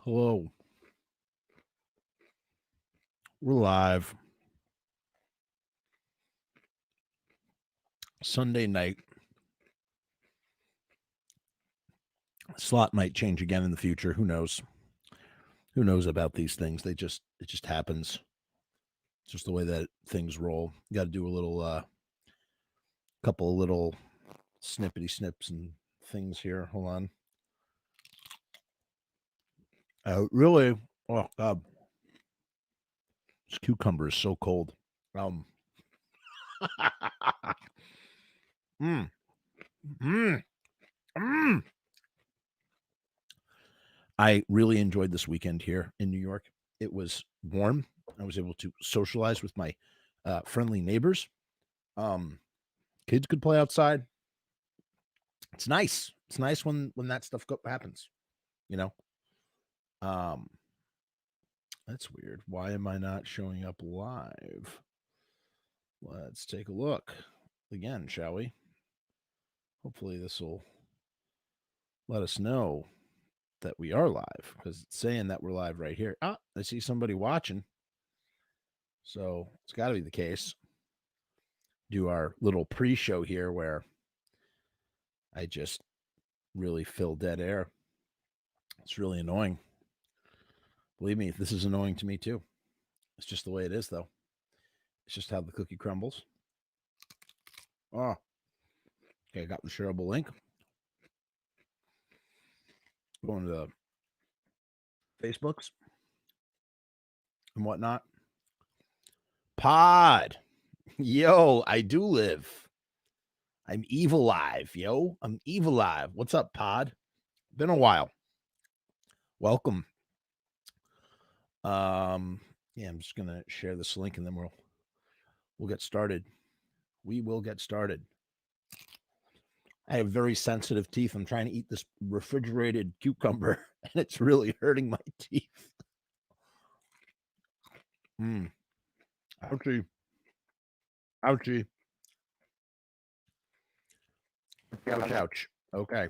Hello. We're live. Sunday night. Slot might change again in the future. Who knows? Who knows about these things? It just happens. It's just the way that things roll. You got to do a little couple of little snippety snips and things here. Hold on. Really, oh god. This cucumber is so cold. mm, mm, mm. I really enjoyed this weekend here in New York. It was warm. I was able to socialize with my friendly neighbors. Kids could play outside. It's nice. It's nice when that stuff happens. You know. That's weird. Why am I not showing up live? Let's take a look again, shall we? Hopefully, this will let us know that we are live because it's saying that we're live right here. Ah, I see somebody watching. So it's got to be the case. Do our little pre-show here where I just really fill dead air. It's really annoying. Believe me, this is annoying to me too. It's just the way it is, though. It's just how the cookie crumbles. Oh, okay. I got the shareable link. Going to the Facebooks and whatnot. Pod. Yo, I do live. I'm EVILIVE, yo. I'm EVILIVE. What's up, Pod? Been a while. Welcome. Yeah, I'm just gonna share this link and then we'll get started. We will get started. I have very sensitive teeth. I'm trying to eat this refrigerated cucumber, and it's really hurting my teeth. Ouchie. Ouchie. Ouch, ouch. Okay.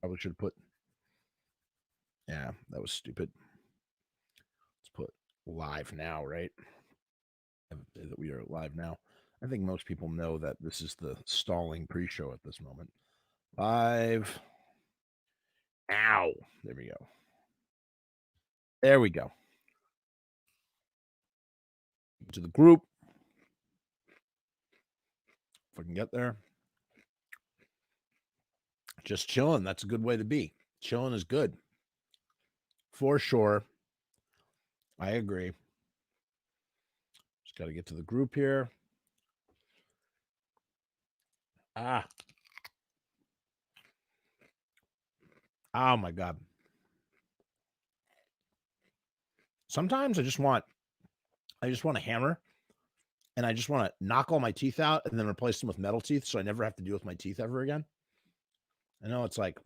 Probably should have put. Yeah, that was stupid. Let's put live now, right? That we are live now. I think most people know that this is the stalling pre-show at this moment. Live. Ow. There we go. There we go. To the group. If I can get there. Just chilling. That's a good way to be. Chilling is good. For sure. I agree. Just got to get to the group here. Ah. Oh my God. Sometimes I just want a hammer and I just want to knock all my teeth out and then replace them with metal teeth so I never have to deal with my teeth ever again. I know it's like,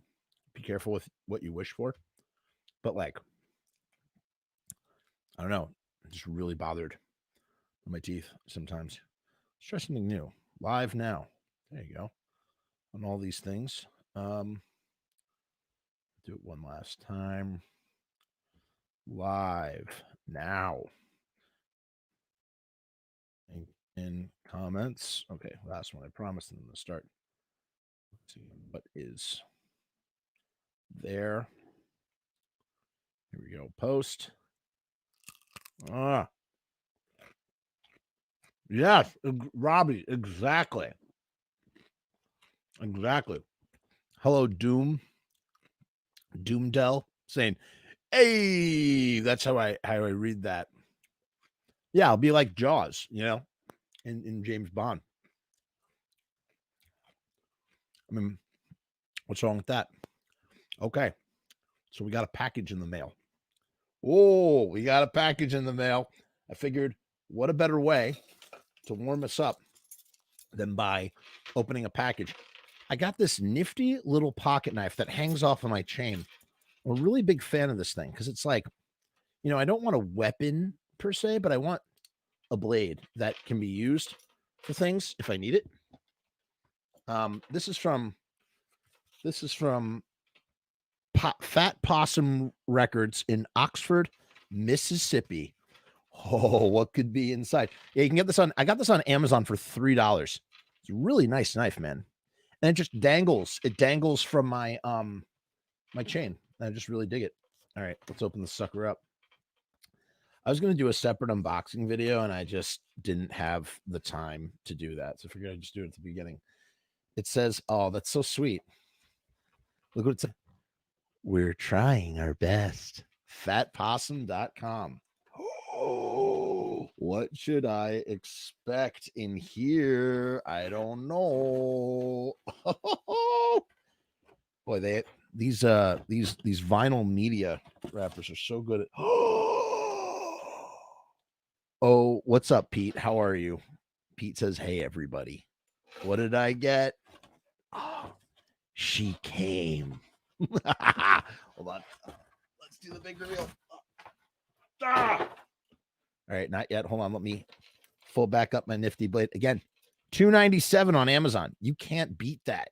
be careful with what you wish for, but like, I don't know. I'm just really bothered with my teeth sometimes. Let's try something new. Live now. There you go. On all these things. Do it one last time. Live now. In comments. Okay, last one. I promised them to start. Let's see what is there. Here we go. Post. Yes, Robbie. Exactly. Hello, Doomdell saying, "Hey," that's how I read that. Yeah, I'll be like Jaws, in James Bond. I mean, what's wrong with that? Okay, so we got a package in the mail. Oh, we got a package in the mail. I figured, what a better way to warm us up than by opening a package. I got this nifty little pocket knife that hangs off of my chain. I'm a really big fan of this thing because it's like, I don't want a weapon per se, but I want a blade that can be used for things if I need it. This is from Fat Possum Records in Oxford, Mississippi. Oh, what could be inside? Yeah, you can get this on. I got this on Amazon for $3. It's a really nice knife, man. And it just dangles. It dangles from my my chain. I just really dig it. All right, let's open the sucker up. I was going to do a separate unboxing video, and I just didn't have the time to do that. So I figured I'd just do it at the beginning. It says, oh, that's so sweet. Look what it says. We're trying our best. Fatpossum.com. Oh, what should I expect in here? I don't know. Boy, these vinyl media wrappers are so good at Oh, what's up, Pete? How are you? Pete says, hey, everybody. What did I get? Oh, she came. Hold on. Let's do the big reveal. Ah! All right, not yet. Hold on. Let me full back up my nifty blade. Again, $2.97 on Amazon. You can't beat that.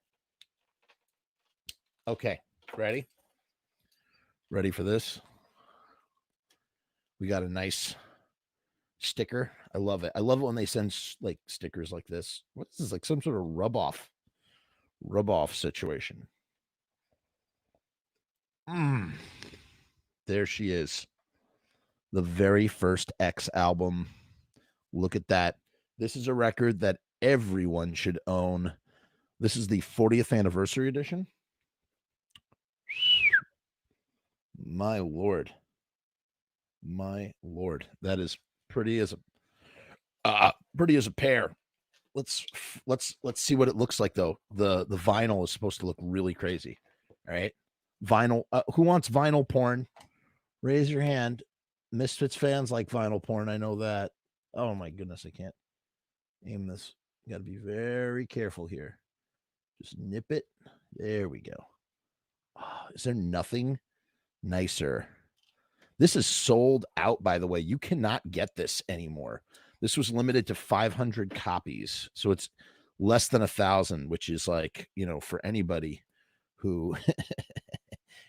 Okay, ready? Ready for this? We got a nice sticker. I love it. I love it when they send like stickers like this. What's this? Like some sort of rub off situation. There she is. The very first X album. Look at that. This is a record that everyone should own. This is the 40th anniversary edition. My Lord. My Lord. That is pretty as a pear. Let's see what it looks like though. The vinyl is supposed to look really crazy. All right. Vinyl. Who wants vinyl porn? Raise your hand. Misfits fans like vinyl porn. I know that. Oh my goodness, I can't aim this. You got to be very careful here. Just nip it. There we go. Oh, is there nothing nicer? This is sold out, by the way. You cannot get this anymore. This was limited to 500 copies. So it's less than 1,000, which is like, for anybody who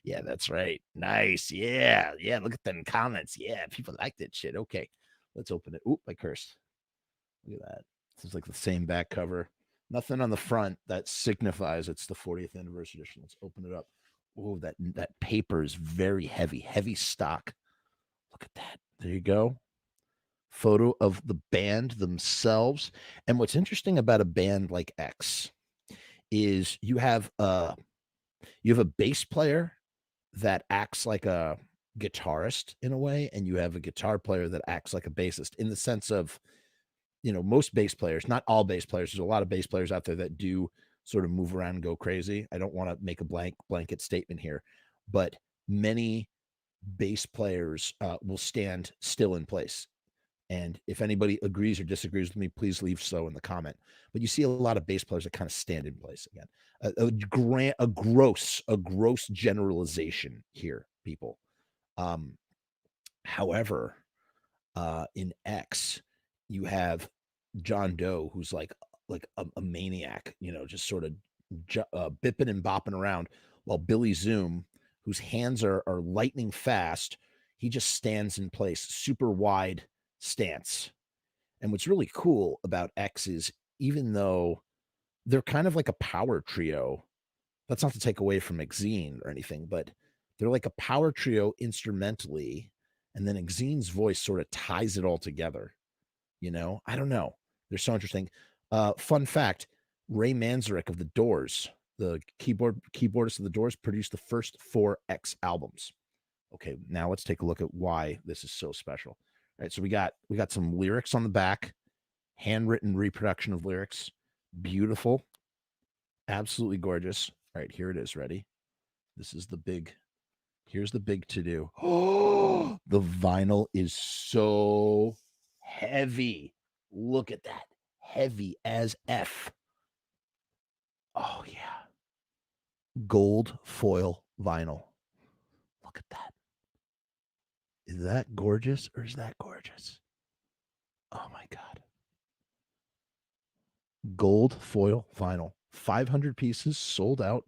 yeah, that's right. Nice. Yeah. Yeah. Look at them comments. Yeah. People like that shit. Okay. Let's open it. Oop, I cursed. Look at that. This is like the same back cover. Nothing on the front that signifies it's the 40th anniversary edition. Let's open it up. Oh, that paper is very heavy. Heavy stock. Look at that. There you go. Photo of the band themselves. And what's interesting about a band like X is you have a bass player that acts like a guitarist in a way, and you have a guitar player that acts like a bassist in the sense of, most bass players, not all bass players. There's a lot of bass players out there that do sort of move around and go crazy. I don't want to make a blanket statement here, but many bass players will stand still in place. And if anybody agrees or disagrees with me, please leave so in the comment. But you see a lot of bass players that kind of stand in place again. A gross generalization here, people. However, in X, you have John Doe, who's like a maniac, just sort of bipping and bopping around, while Billy Zoom, whose hands are lightning fast, he just stands in place, super wide stance. And what's really cool about X is, even though they're kind of like a power trio, that's not to take away from Exene or anything, but they're like a power trio instrumentally, and then Exene's voice sort of ties it all together. I don't know. They're so interesting. Fun fact: Ray Manzarek of the Doors, the keyboardist of the Doors, produced the first 4 X albums. Okay, now let's take a look at why this is so special. All right, so we got some lyrics on the back, handwritten reproduction of lyrics, beautiful, absolutely gorgeous. All right, here it is. Ready? This is the big. Here's the big to do. Oh, the vinyl is so heavy. Look at that. Heavy as F. Oh, yeah. Gold foil vinyl. Look at that. Is that gorgeous or is that gorgeous? Oh, my God. Gold foil vinyl. 500 pieces sold out.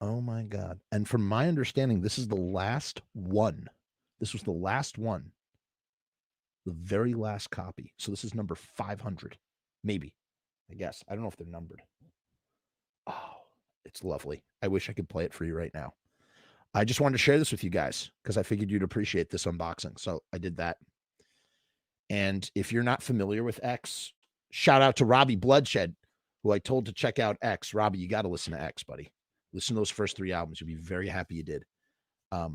Oh my God. And from my understanding, this is the last one. This was the last one. The very last copy. So this is number 500. Maybe. I guess. I don't know if they're numbered. Oh, it's lovely. I wish I could play it for you right now. I just wanted to share this with you guys because I figured you'd appreciate this unboxing. So I did that. And if you're not familiar with X, shout out to Robbie Bloodshed, who I told to check out X. Robbie, you got to listen to X, buddy. Listen to those first 3 albums. You'll be very happy you did. Go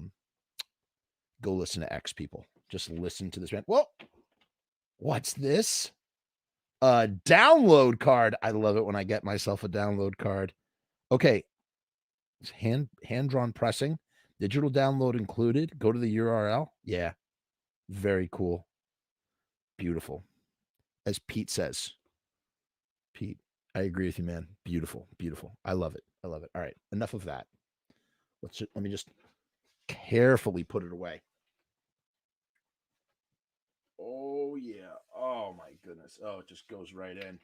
listen to X, people. Just listen to this band. Whoa, what's this? A download card. I love it when I get myself a download card. Okay. It's hand-drawn pressing. Digital download included. Go to the URL. Yeah. Very cool. Beautiful. As Pete says. Pete, I agree with you, man. Beautiful. Beautiful. I love it. I love it. All right. Enough of that. Let me just carefully put it away. Oh, yeah. Oh, my goodness. Oh, it just goes right in.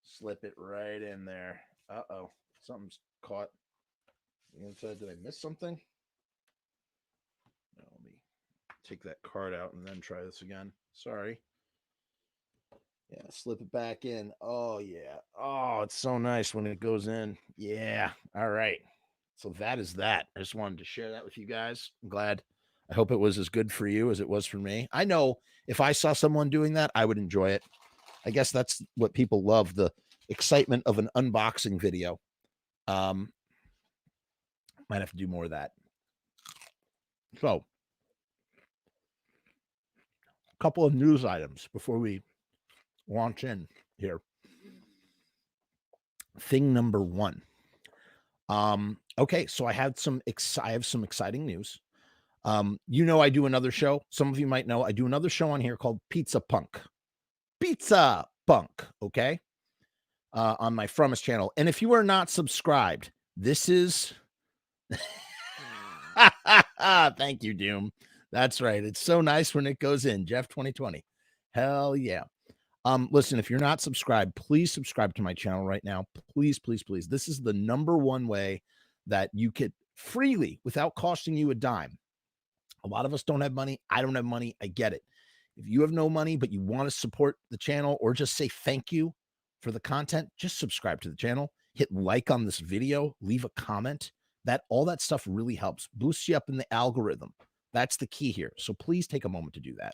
Slip it right in there. Uh-oh. Something's caught. The inside. Did I miss something? No, let me take that card out and then try this again. Sorry. Yeah, slip it back in. Oh, yeah. Oh, it's so nice when it goes in. Yeah. All right. So that is that. I just wanted to share that with you guys. I'm glad. I hope it was as good for you as it was for me. I know if I saw someone doing that, I would enjoy it. I guess that's what people love, the excitement of an unboxing video. Might have to do more of that. So, a couple of news items before we launch in here. Thing number one. Okay, so I have some exciting news. I do another show. Some of you might know I do another show on here called Pizza Punk. Pizza Punk, okay? On my Frumus channel. And if you are not subscribed, this is thank you, Doom. That's right. It's so nice when it goes in. Jeff 2020. Hell yeah. Listen, if you're not subscribed, please subscribe to my channel right now. Please, please, please. This is the number one way that you could freely, without costing you a dime. A lot of us don't have money. I don't have money. I get it. If you have no money, but you want to support the channel or just say thank you for the content, just subscribe to the channel, hit like on this video, leave a comment. All that stuff really helps, boosts you up in the algorithm. That's the key here. So please take a moment to do that.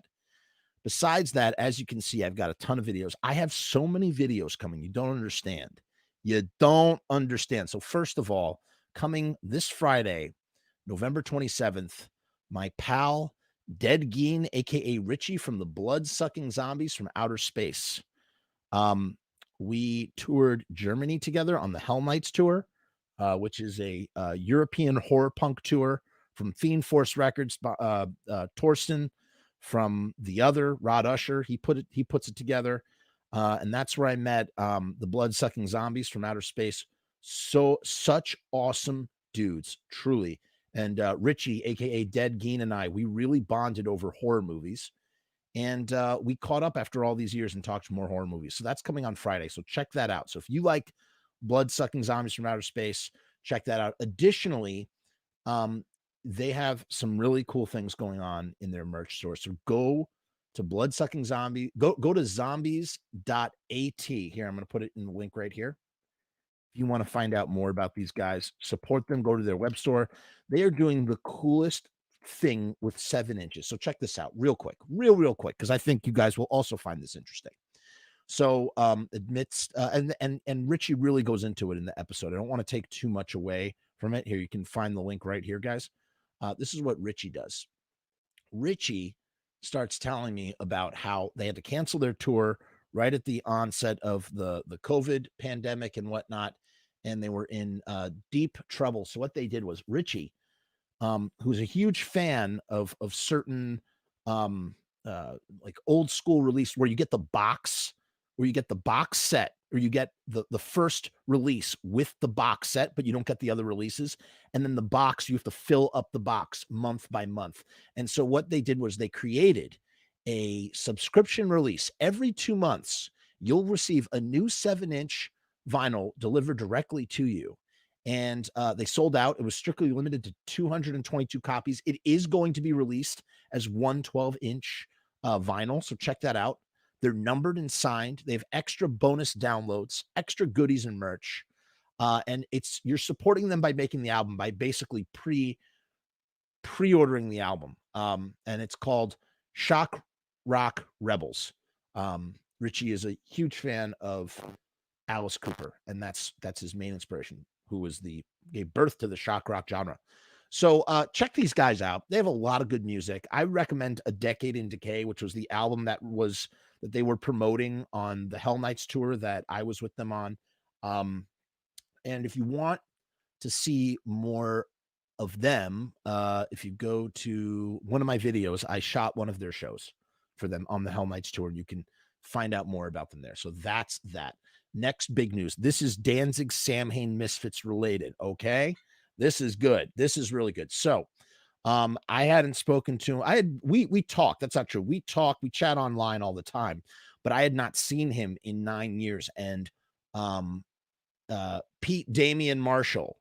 Besides that, as you can see, I've got a ton of videos. I have so many videos coming. You don't understand. You don't understand. So first of all, coming this Friday, November 27th, my pal, Dead Geen, a.k.a. Richie from the Blood-Sucking Zombies from Outer Space. We toured Germany together on the Hell Nights tour, which is a European horror punk tour from Fiend Force Records. Torsten from the other, Rod Usher, he puts it together. And that's where I met the Blood-Sucking Zombies from Outer Space. Such awesome dudes, truly. And Richie, a.k.a. Dead Geen, and I, we really bonded over horror movies. And we caught up after all these years and talked more horror movies. So that's coming on Friday. So check that out. So if you like Blood-Sucking Zombies from Outer Space, check that out. Additionally, they have some really cool things going on in their merch store. So go to Blood-Sucking Zombie. Go to zombies.at. Here, I'm going to put it in the link right here. If you want to find out more about these guys, support them, go to their web store. They are doing the coolest thing with 7 inches. So check this out real quick, real quick, because I think you guys will also find this interesting. So admits and Richie really goes into it in the episode. I don't want to take too much away from it. Here, you can find the link right here, guys. This is what Richie does. Richie starts telling me about how they had to cancel their tour right at the onset of the COVID pandemic and whatnot, and they were in deep trouble. So what they did was Richie, who's a huge fan of certain like old school release where you get the box set, or you get the first release with the box set, but you don't get the other releases. And then the box, you have to fill up the box month by month. And so what they did was they created a subscription release. Every 2 months, you'll receive a new 7-inch vinyl delivered directly to you. and they sold out. It was strictly limited to 222 copies. It is going to be released as 112-inch vinyl, so check that out. They're numbered and signed. They have extra bonus downloads, extra goodies and merch, and you're supporting them by making the album, by basically pre-ordering the album, and it's called Shock Rock Rebels. Richie is a huge fan of Alice Cooper, and that's his main inspiration, who gave birth to the shock rock genre. So check these guys out. They have a lot of good music. I recommend A Decade in Decay, which was the album that they were promoting on the Hell Nights tour that I was with them on. And if you want to see more of them, if you go to one of my videos, I shot one of their shows for them on the Hell Nights tour. You can find out more about them there. So that's that. Next big news. This is Danzig Samhain Misfits related. Okay. This is good. This is really good. So I hadn't spoken to him. We talked. That's not true. We chat online all the time, but I had not seen him in 9 years. And Pete Damian Marshall,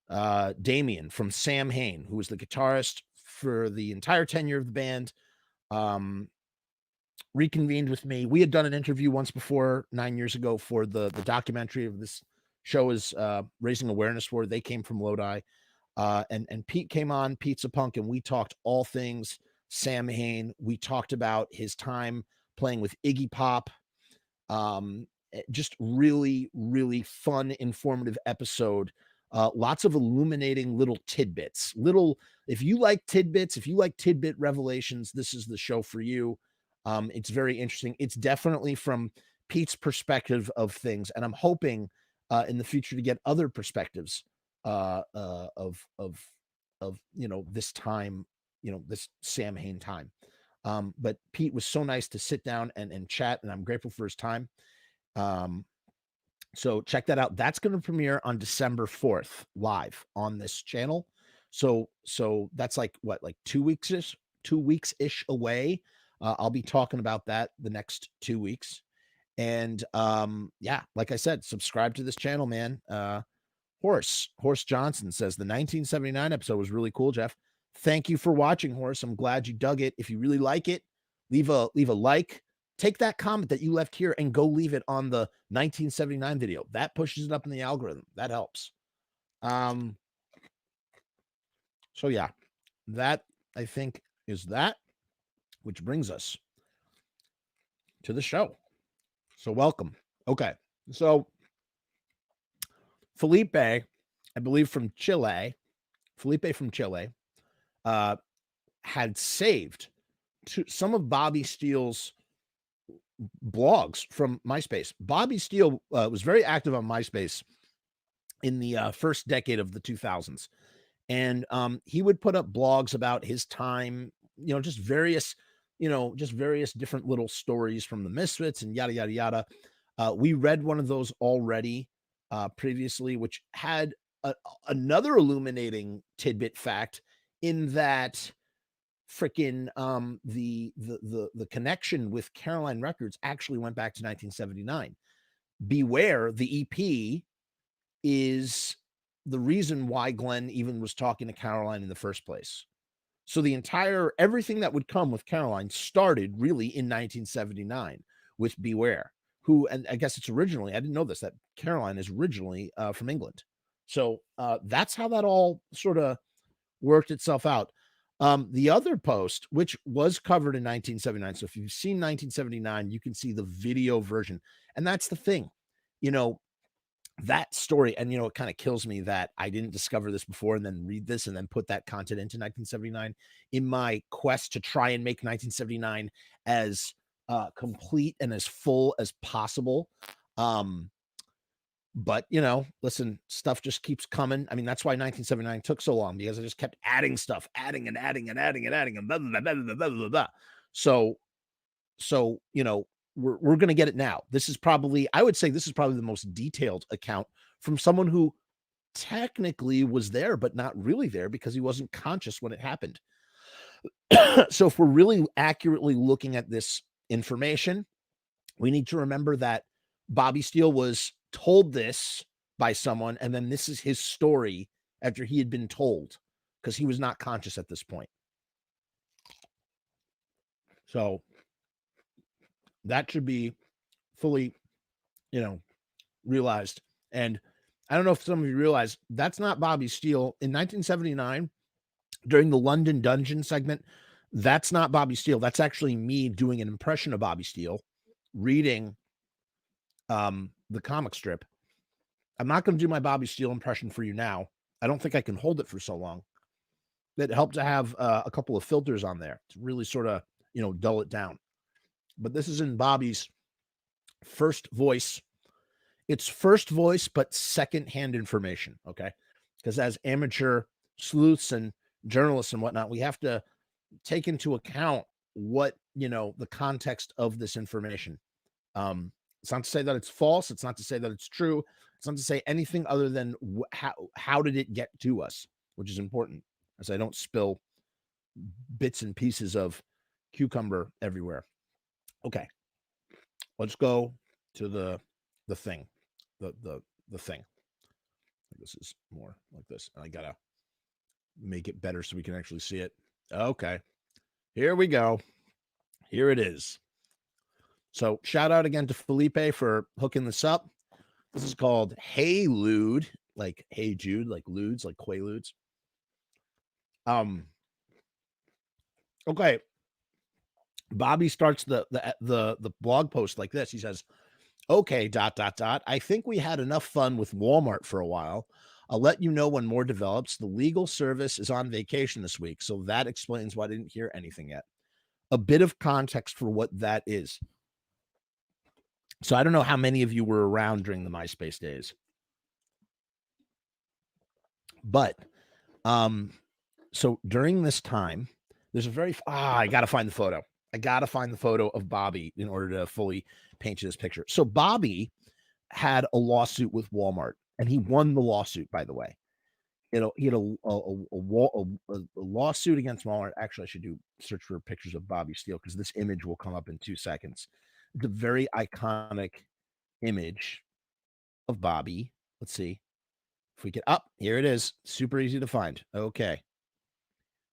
Damian from Samhain, who was the guitarist for the entire tenure of the band, reconvened with me. We had done an interview once before 9 years ago for the documentary of this show is raising awareness for. They came from Lodi, and Pete came on. Pete's a punk, and we talked all things Samhain. We talked about his time playing with Iggy Pop. Just really, really fun, informative episode. Lots of illuminating little tidbits. If you like tidbits, if you like tidbit revelations, this is the show for you. It's very interesting. It's definitely from Pete's perspective of things, and I'm hoping in the future to get other perspectives of this time, this Samhain time. But Pete was so nice to sit down and chat, and I'm grateful for his time. So check that out. That's going to premiere on December 4th live on this channel. So that's like 2 weeks-ish away. I'll be talking about that the next 2 weeks. And yeah, like I said, subscribe to this channel, man. Horse Johnson says the 1979 episode was really cool, Jeff. Thank you for watching, Horse. I'm glad you dug it. If you really like it, leave a like. Take that comment that you left here and go leave it on the 1979 video. That pushes it up in the algorithm. That helps. So yeah, that I think is that, which brings us to the show. So welcome. Okay. So Felipe, I believe from Chile, had saved some of Bobby Steele's blogs from MySpace. Bobby Steele was very active on MySpace in the first decade of the 2000s. And he would put up blogs about his time, just various different little stories from the Misfits and yada, yada, yada. We read one of those already previously, which had another illuminating tidbit fact in that freaking the connection with Caroline Records actually went back to 1979. Beware, the EP, is the reason why Glenn even was talking to Caroline in the first place. So everything that would come with Caroline started really in 1979 with Beware, who, and I guess it's originally, I didn't know this, that Caroline is originally from England. So that's how that all sort of worked itself out. The other post, which was covered in 1979. So if you've seen 1979, you can see the video version. And that's the thing, that story. And, it kind of kills me that I didn't discover this before and then read this and then put that content into 1979 in my quest to try and make 1979 as complete and as full as possible. But, listen, stuff just keeps coming. I mean, that's why 1979 took so long, because I just kept adding stuff, adding and adding and adding and adding and blah, blah, blah, blah, blah, blah, blah. So, we're going to get it now. I would say this is probably the most detailed account from someone who technically was there, but not really there because he wasn't conscious when it happened. So if we're really accurately looking at this information, we need to remember that Bobby Steele was told this by someone, and then this is his story after he had been told, because he was not conscious at this point. So that should be fully, realized. And I don't know if some of you realize that's not Bobby Steele. In 1979, during the London Dungeon segment, that's not Bobby Steele. That's actually me doing an impression of Bobby Steele, reading the comic strip. I'm not going to do my Bobby Steele impression for you now. I don't think I can hold it for so long. It helped to have a couple of filters on there to really sort of, dull it down. But this is in Bobby's first voice. It's first voice, but secondhand information, okay? Because as amateur sleuths and journalists and whatnot, we have to take into account what, the context of this information. It's not to say that it's false. It's not to say that it's true. It's not to say anything other than how did it get to us, which is important, as I don't spill bits and pieces of cucumber everywhere. Okay, let's go to the thing, the thing. This is more like this, and I gotta make it better so we can actually see it. Okay, here we go. Here it is. So shout out again to Felipe for hooking this up. This is called Hey Lude, like Hey Jude, like Ludes, like Quaaludes. Okay. Bobby starts the blog post like this. He says, okay, ... I think we had enough fun with Walmart for a while. I'll let you know when more develops. The legal service is on vacation this week, so that explains why I didn't hear anything yet. A bit of context for what that is. So I don't know how many of you were around during the MySpace days. But so during this time, there's a very I got to find the photo. I got to find the photo of Bobby in order to fully paint you this picture. So Bobby had a lawsuit with Walmart, and he won the lawsuit, by the way. He had a lawsuit against Walmart. Actually, I should search for pictures of Bobby Steele, because this image will come up in 2 seconds. It's a very iconic image of Bobby. Let's see if we get up. Here it is. Super easy to find.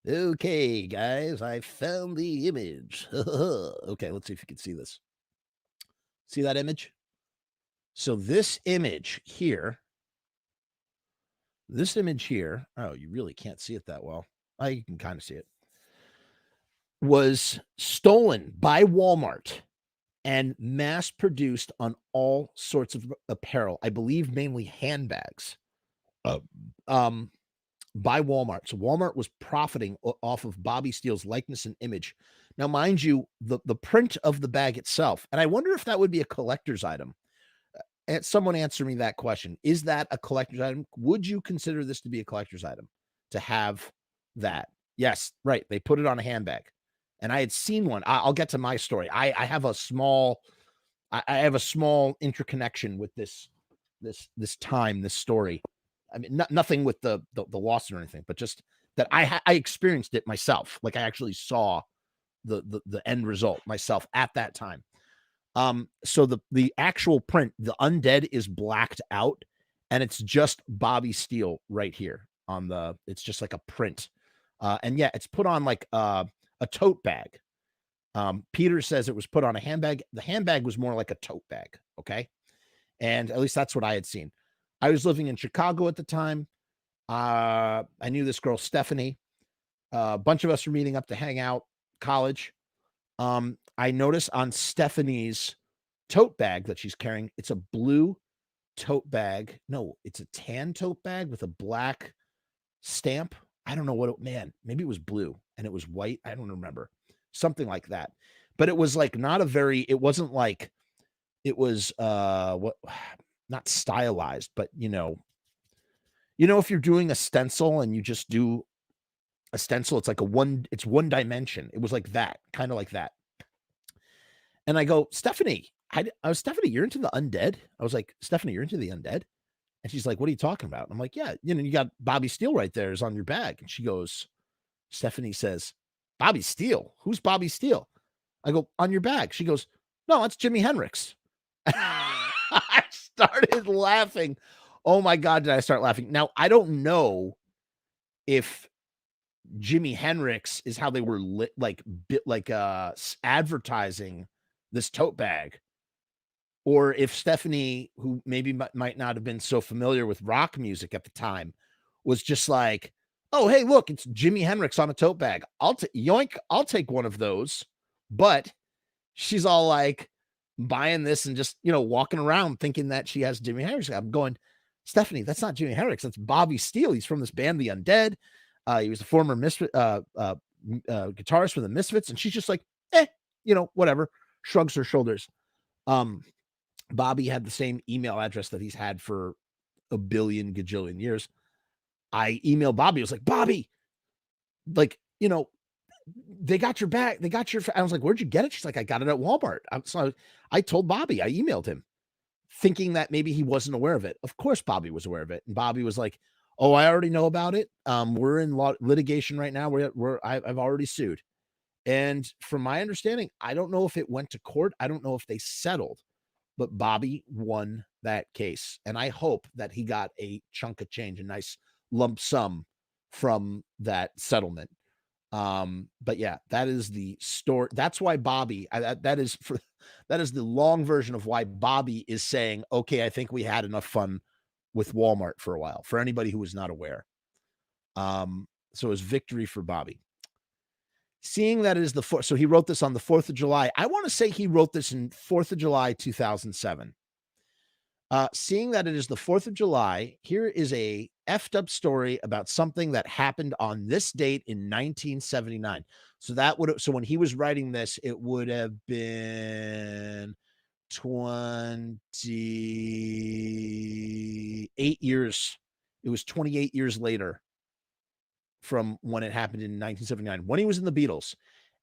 Okay, guys, I found the image. Okay, let's see if you can see this. See that image? So this image here, oh, you really can't see it that well. You can kind of see it. Was stolen by Walmart and mass produced on all sorts of apparel. I believe mainly handbags. By Walmart. So Walmart was profiting off of Bobby Steele's likeness and image. Now, mind you, the print of the bag itself, and I wonder if that would be a collector's item. And someone answer me that question. Is that a collector's item? Would you consider this to be a collector's item to have that? Yes, right. They put it on a handbag. And I had seen one. I'll get to my story. I have a small interconnection with this story. I mean, nothing with the lawsuit or anything, but just that I experienced it myself. Like I actually saw the end result myself at that time. So the actual print, the undead, is blacked out, and it's just Bobby Steele right here on it's just like a print. And yeah, it's put on like a tote bag. Peter says it was put on a handbag. The handbag was more like a tote bag. Okay. And at least that's what I had seen. I was living in Chicago at the time. I knew this girl, Stephanie. A bunch of us were meeting up to hang out, college. I noticed on Stephanie's tote bag that she's carrying, it's a blue tote bag. No, it's a tan tote bag with a black stamp. I don't know maybe it was blue and it was white. I don't remember. Something like that. But it was like it wasn't like it was not stylized, but if you're doing a stencil and you just do a stencil, it's like it's one dimension. It was like that, kind of like that. And I go, Stephanie, Stephanie, you're into the undead? I was like, Stephanie, you're into the undead? And she's like, what are you talking about? And I'm like, yeah, you got Bobby Steele right there is on your bag. And she goes, Stephanie says, Bobby Steele? Who's Bobby Steele? I go, on your bag. She goes, no, that's Jimi Hendrix. I started laughing. Oh my God, did I start laughing? Now, I don't know if Jimi Hendrix is how they were advertising this tote bag, or if Stephanie, who maybe might not have been so familiar with rock music at the time, was just like, oh, hey, look, it's Jimi Hendrix on a tote bag. Yoink, I'll take one of those. But she's all like buying this and just, walking around thinking that she has Jimi Hendrix. I'm going, Stephanie, that's not Jimi Hendrix. That's Bobby Steele. He's from this band, The Undead. He was a former guitarist for the Misfits. And she's just like, whatever. Shrugs her shoulders. Bobby had the same email address that he's had for a billion gajillion years. I emailed Bobby. I was like, Bobby, they got your bag. They got your. I was like, where'd you get it? She's like, I got it at Walmart. So I told Bobby. I emailed him, thinking that maybe he wasn't aware of it. Of course, Bobby was aware of it, and Bobby was like, "Oh, I already know about it. We're in litigation right now. I've already sued." And from my understanding, I don't know if it went to court. I don't know if they settled, but Bobby won that case, and I hope that he got a chunk of change, a nice lump sum from that settlement. But yeah, that is the story. That's why Bobby, that is the long version of why Bobby is saying, okay, I think we had enough fun with Walmart for a while, for anybody who was not aware. So it was victory for Bobby. Seeing that it is so he wrote this on the 4th of July. I want to say he wrote this in 4th of July, 2007. Seeing that it is the 4th of July, here is a effed up story about something that happened on this date in 1979. So when he was writing this, it would have been 28 years. It was 28 years later from when it happened in 1979, when he was in the Beatles.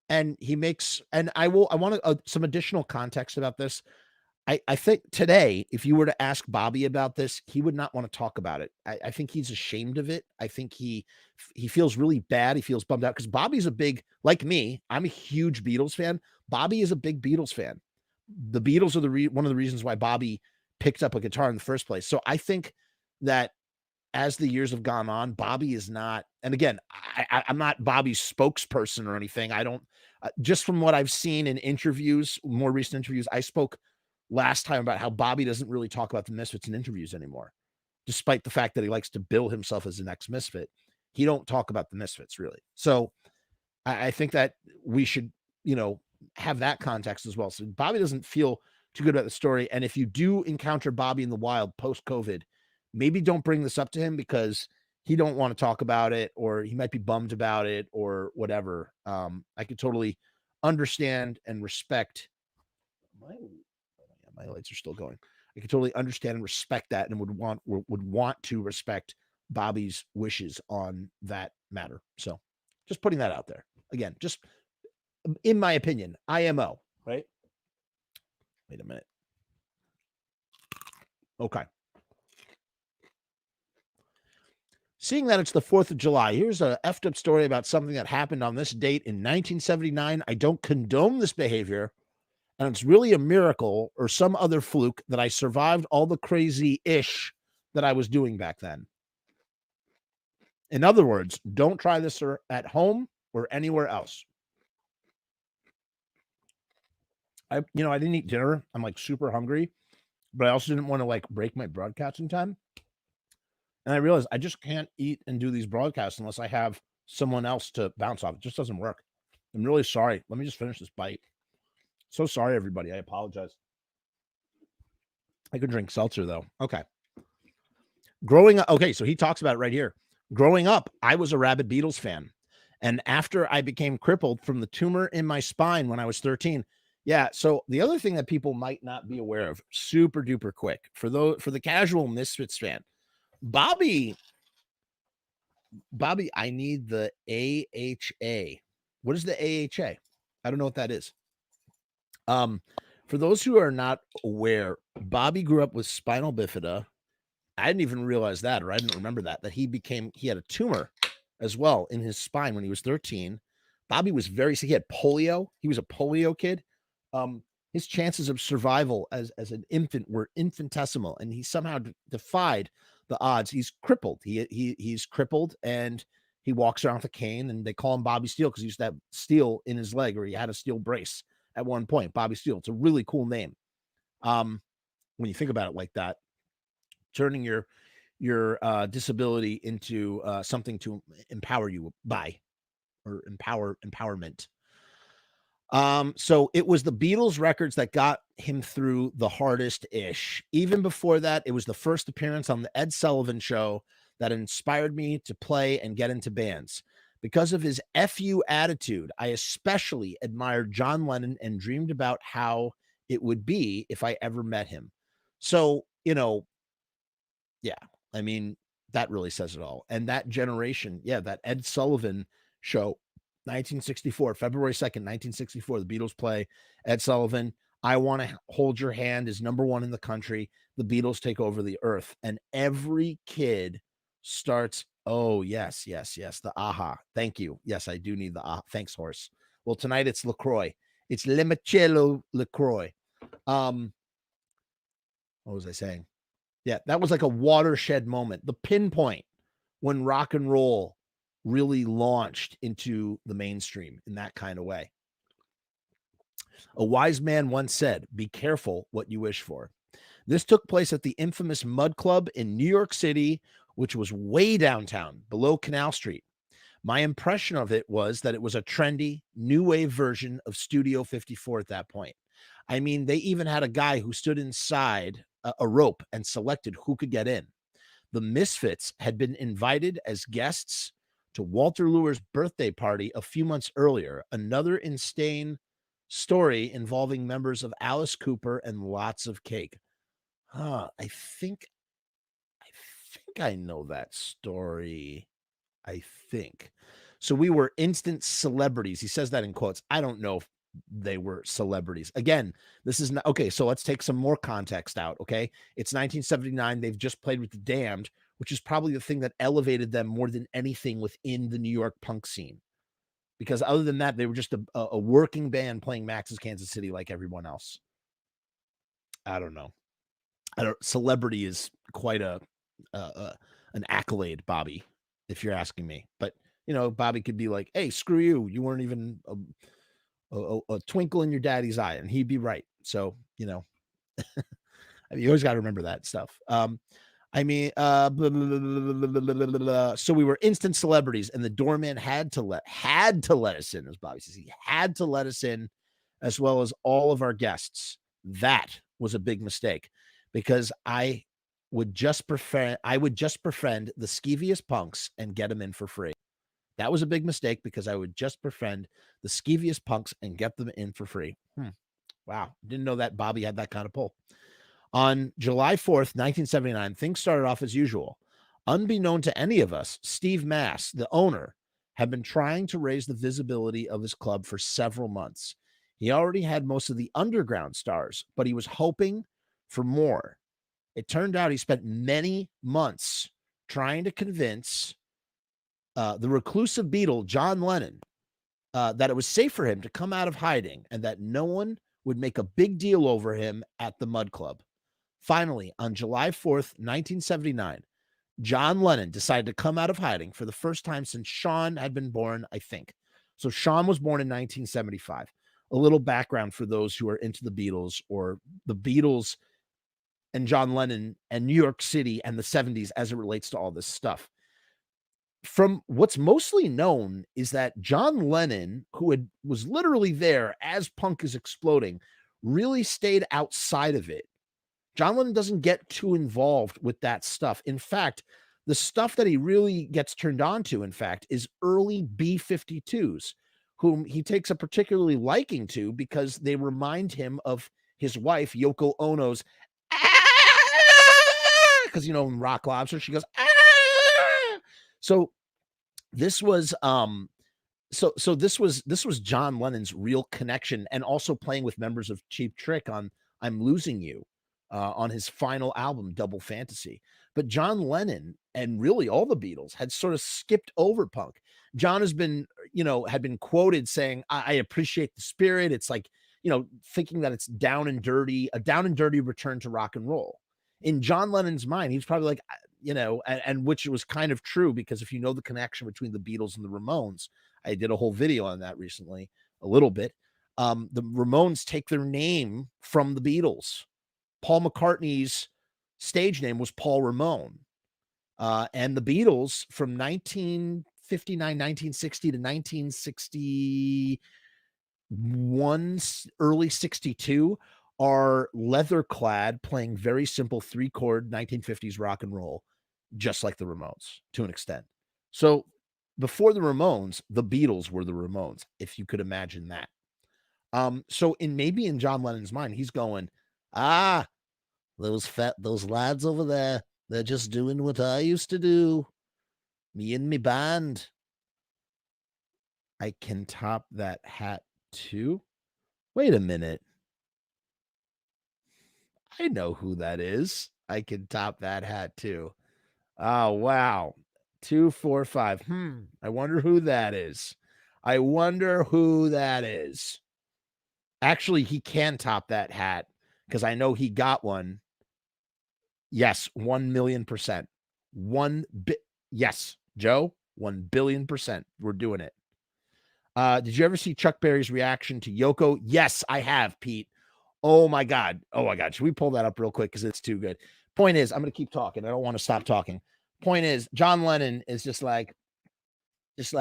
And he makes, and I want some additional context about this. I think today, if you were to ask Bobby about this, he would not want to talk about it. I think he's ashamed of it. I think he feels really bad. He feels bummed out because Bobby's like me, I'm a huge Beatles fan. Bobby is a big Beatles fan. The Beatles are one of the reasons why Bobby picked up a guitar in the first place. So I think that as the years have gone on, Bobby is not, and again, I'm not Bobby's spokesperson or anything. I don't, just from what I've seen in interviews, more recent interviews, I spoke last time about how Bobby doesn't really talk about the Misfits in interviews anymore, despite the fact that he likes to bill himself as the next Misfit. He don't talk about the Misfits really. So I think that we should, have that context as well. So Bobby doesn't feel too good about the story. And if you do encounter Bobby in the wild post-COVID, maybe don't bring this up to him because he don't want to talk about it, or he might be bummed about it or whatever. I could totally understand and respect my lights are still going. I can totally understand and respect that, and would want to respect Bobby's wishes on that matter. So just putting that out there. Again, just in my opinion, IMO, right? Wait a minute. Okay. Seeing that it's the 4th of July, here's a effed up story about something that happened on this date in 1979. I don't condone this behavior. And it's really a miracle or some other fluke that I survived all the crazy-ish that I was doing back then. In other words, don't try this at home or anywhere else. I didn't eat dinner. I'm like super hungry, but I also didn't want to like break my broadcasting time. And I realized I just can't eat and do these broadcasts unless I have someone else to bounce off. It just doesn't work. I'm really sorry. Let me just finish this bite. So sorry, everybody. I apologize. I could drink seltzer, though. Okay. Growing up, okay, so he talks about it right here. Growing up, I was a rabid Beatles fan. And after I became crippled from the tumor in my spine when I was 13, yeah, so the other thing that people might not be aware of, super duper quick, for the casual Misfits fan, Bobby, I need the AHA. What is the AHA? I don't know what that is. For those who are not aware, Bobby grew up with spinal bifida. I didn't even realize that, or I didn't remember that he had a tumor as well in his spine when he was 13. Bobby was he had polio. He was a polio kid. His chances of survival as an infant were infinitesimal, and he somehow defied the odds. He's crippled. He's crippled, and he walks around with a cane, and they call him Bobby Steele because he used to have steel in his leg, or he had a steel brace at one point. Bobby Steele. It's a really cool name. When you think about it like that, turning your disability into something to empower you by, or empowerment. So it was the Beatles records that got him through the hardest ish. Even before that, it was the first appearance on the Ed Sullivan Show that inspired me to play and get into bands. Because of his FU attitude, I especially admired John Lennon and dreamed about how it would be if I ever met him. So, yeah, I mean, that really says it all. And that generation, yeah, that Ed Sullivan Show, 1964, February 2nd, 1964, the Beatles play Ed Sullivan. I Want to Hold Your Hand is number one in the country. The Beatles take over the earth. And every kid starts, oh, yes, the aha. Thank you. Yes, I do need the aha. Thanks, horse. Well, tonight it's LaCroix. It's Limoncello LaCroix. What was I saying? Yeah, that was like a watershed moment, the pinpoint when rock and roll really launched into the mainstream in that kind of way. A wise man once said, "Be careful what you wish for." This took place at the infamous Mud Club in New York City, which was way downtown, below Canal Street. My impression of it was that it was a trendy, new wave version of Studio 54 at that point. I mean, they even had a guy who stood inside a rope and selected who could get in. The Misfits had been invited as guests to Walter Luer's birthday party a few months earlier, another insane story involving members of Alice Cooper and lots of cake. I think I know that story. I think. So we were instant celebrities. He says that in quotes. I don't know if they were celebrities. Again, this is not okay. So let's take some more context out. Okay. It's 1979. They've just played with the Damned, which is probably the thing that elevated them more than anything within the New York punk scene. Because other than that, they were just a working band playing Max's Kansas City like everyone else. I don't know. Celebrity is quite an accolade, Bobby, if you're asking me. But Bobby could be like, "Hey, screw you! You weren't even a twinkle in your daddy's eye," and he'd be right. So I mean, you always got to remember that stuff. I mean, so we were instant celebrities, and the doorman had to let us in, as Bobby says. He had to let us in, as well as all of our guests. That was a big mistake, because I would just befriend the skeeviest punks and get them in for free. That was a big mistake, because I would just befriend the skeeviest punks and get them in for free. Wow. Didn't know that Bobby had that kind of pull. On July 4th, 1979, things started off as usual. Unbeknown to any of us, Steve Mass, the owner, had been trying to raise the visibility of his club for several months. He already had most of the underground stars, but he was hoping for more. It turned out he spent many months trying to convince the reclusive Beatle, John Lennon, that it was safe for him to come out of hiding and that no one would make a big deal over him at the Mud Club. Finally, on July 4th, 1979, John Lennon decided to come out of hiding for the first time since Sean had been born, I think. So Sean was born in 1975. A little background for those who are into the Beatles, or the Beatles and John Lennon and New York City and the 70s as it relates to all this stuff. From what's mostly known is that John Lennon, who was literally there as punk is exploding, really stayed outside of it. John Lennon doesn't get too involved with that stuff. In fact, the stuff that he really gets turned on to, in fact, is early B-52s, whom he takes a particularly liking to because they remind him of his wife, Yoko Ono's, because, in Rock Lobster, she goes, ah! So this was, this was John Lennon's real connection, and also playing with members of Cheap Trick on I'm Losing You, on his final album, Double Fantasy. But John Lennon and really all the Beatles had sort of skipped over punk. John had been quoted saying, I appreciate the spirit. It's like, thinking that it's down and dirty, a down and dirty return to rock and roll. In John Lennon's mind, he's probably like, and which was kind of true, because if you know the connection between the Beatles and the Ramones, I did a whole video on that recently, a little bit. The Ramones take their name from the Beatles. Paul McCartney's stage name was Paul Ramone. And the Beatles from 1959, 1960 to 1961, early 62, are leather clad, playing very simple 3-chord 1950s rock and roll, just like the Ramones to an extent. So before the Ramones, the Beatles were the Ramones, if you could imagine that. So in John Lennon's mind, he's going, those lads over there, they're just doing what I used to do. Me and me band. I can top that hat too. Wait a minute. I know who that is. I can top that hat too. Oh, wow. 2, 4, 5. I wonder who that is. I wonder who that is. Actually, he can top that hat because I know he got one. Yes, 1,000,000%. Yes, Joe, 1,000,000,000%. We're doing it. Did you ever see Chuck Berry's reaction to Yoko? Yes, I have, Pete. Oh my God. Should we pull that up real quick? Because it's too good. Point is, I'm going to keep talking. I don't want to stop talking. Point is, John Lennon is just like, they're just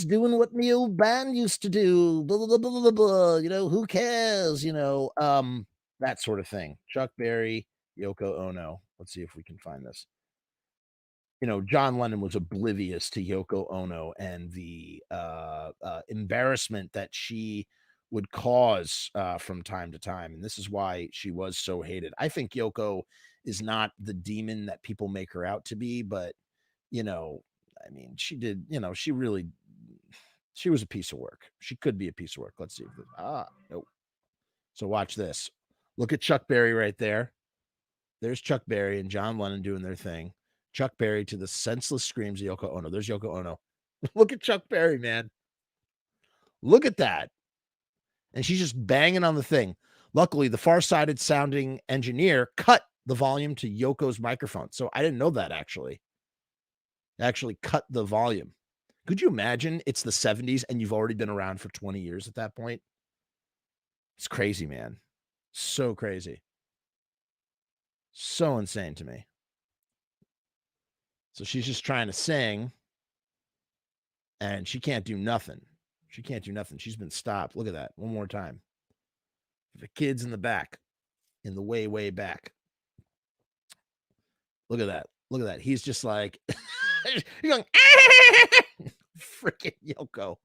doing what the old band used to do. Blah, blah, blah, blah, blah, who cares? That sort of thing. Chuck Berry, Yoko Ono. Let's see if we can find this. John Lennon was oblivious to Yoko Ono and the embarrassment that she would cause from time to time. And this is why she was so hated. I think Yoko is not the demon that people make her out to be, but, she did, she was a piece of work. She could be a piece of work. Let's see. Nope. So watch this. Look at Chuck Berry right there. There's Chuck Berry and John Lennon doing their thing. Chuck Berry to the senseless screams of Yoko Ono. There's Yoko Ono. Look at Chuck Berry, man. Look at that. And she's just banging on the thing. Luckily, the far-sided sounding engineer cut the volume to Yoko's microphone. So I didn't know that, actually. It actually cut the volume. Could you imagine it's the 70s and you've already been around for 20 years at that point? It's crazy, man. So crazy. So insane to me. So she's just trying to sing, and she can't do nothing. She can't do nothing. She's been stopped. Look at that. One more time. The kid's in the back, in the way, way back. Look at that. Look at that. He's just like, he's going, freaking Yoko.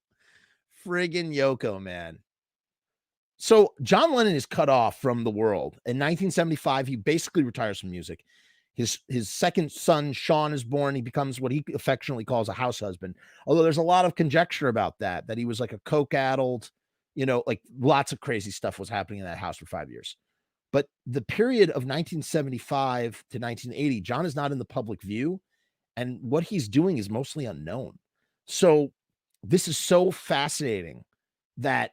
Friggin' Yoko, man. So John Lennon is cut off from the world. In 1975, he basically retires from music. His second son, Sean, is born. He becomes what he affectionately calls a house husband. Although there's a lot of conjecture about that he was like a coke-addled, like lots of crazy stuff was happening in that house for 5 years. But the period of 1975 to 1980, John is not in the public view, and what he's doing is mostly unknown. So this is so fascinating that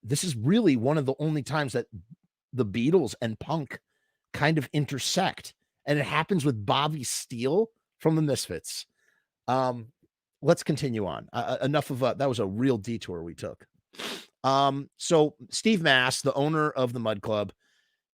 this is really one of the only times that the Beatles and punk kind of intersect. And it happens with Bobby Steele from the Misfits. Let's continue on. Enough of that was a real detour we took. So Steve Mass, the owner of the Mud Club,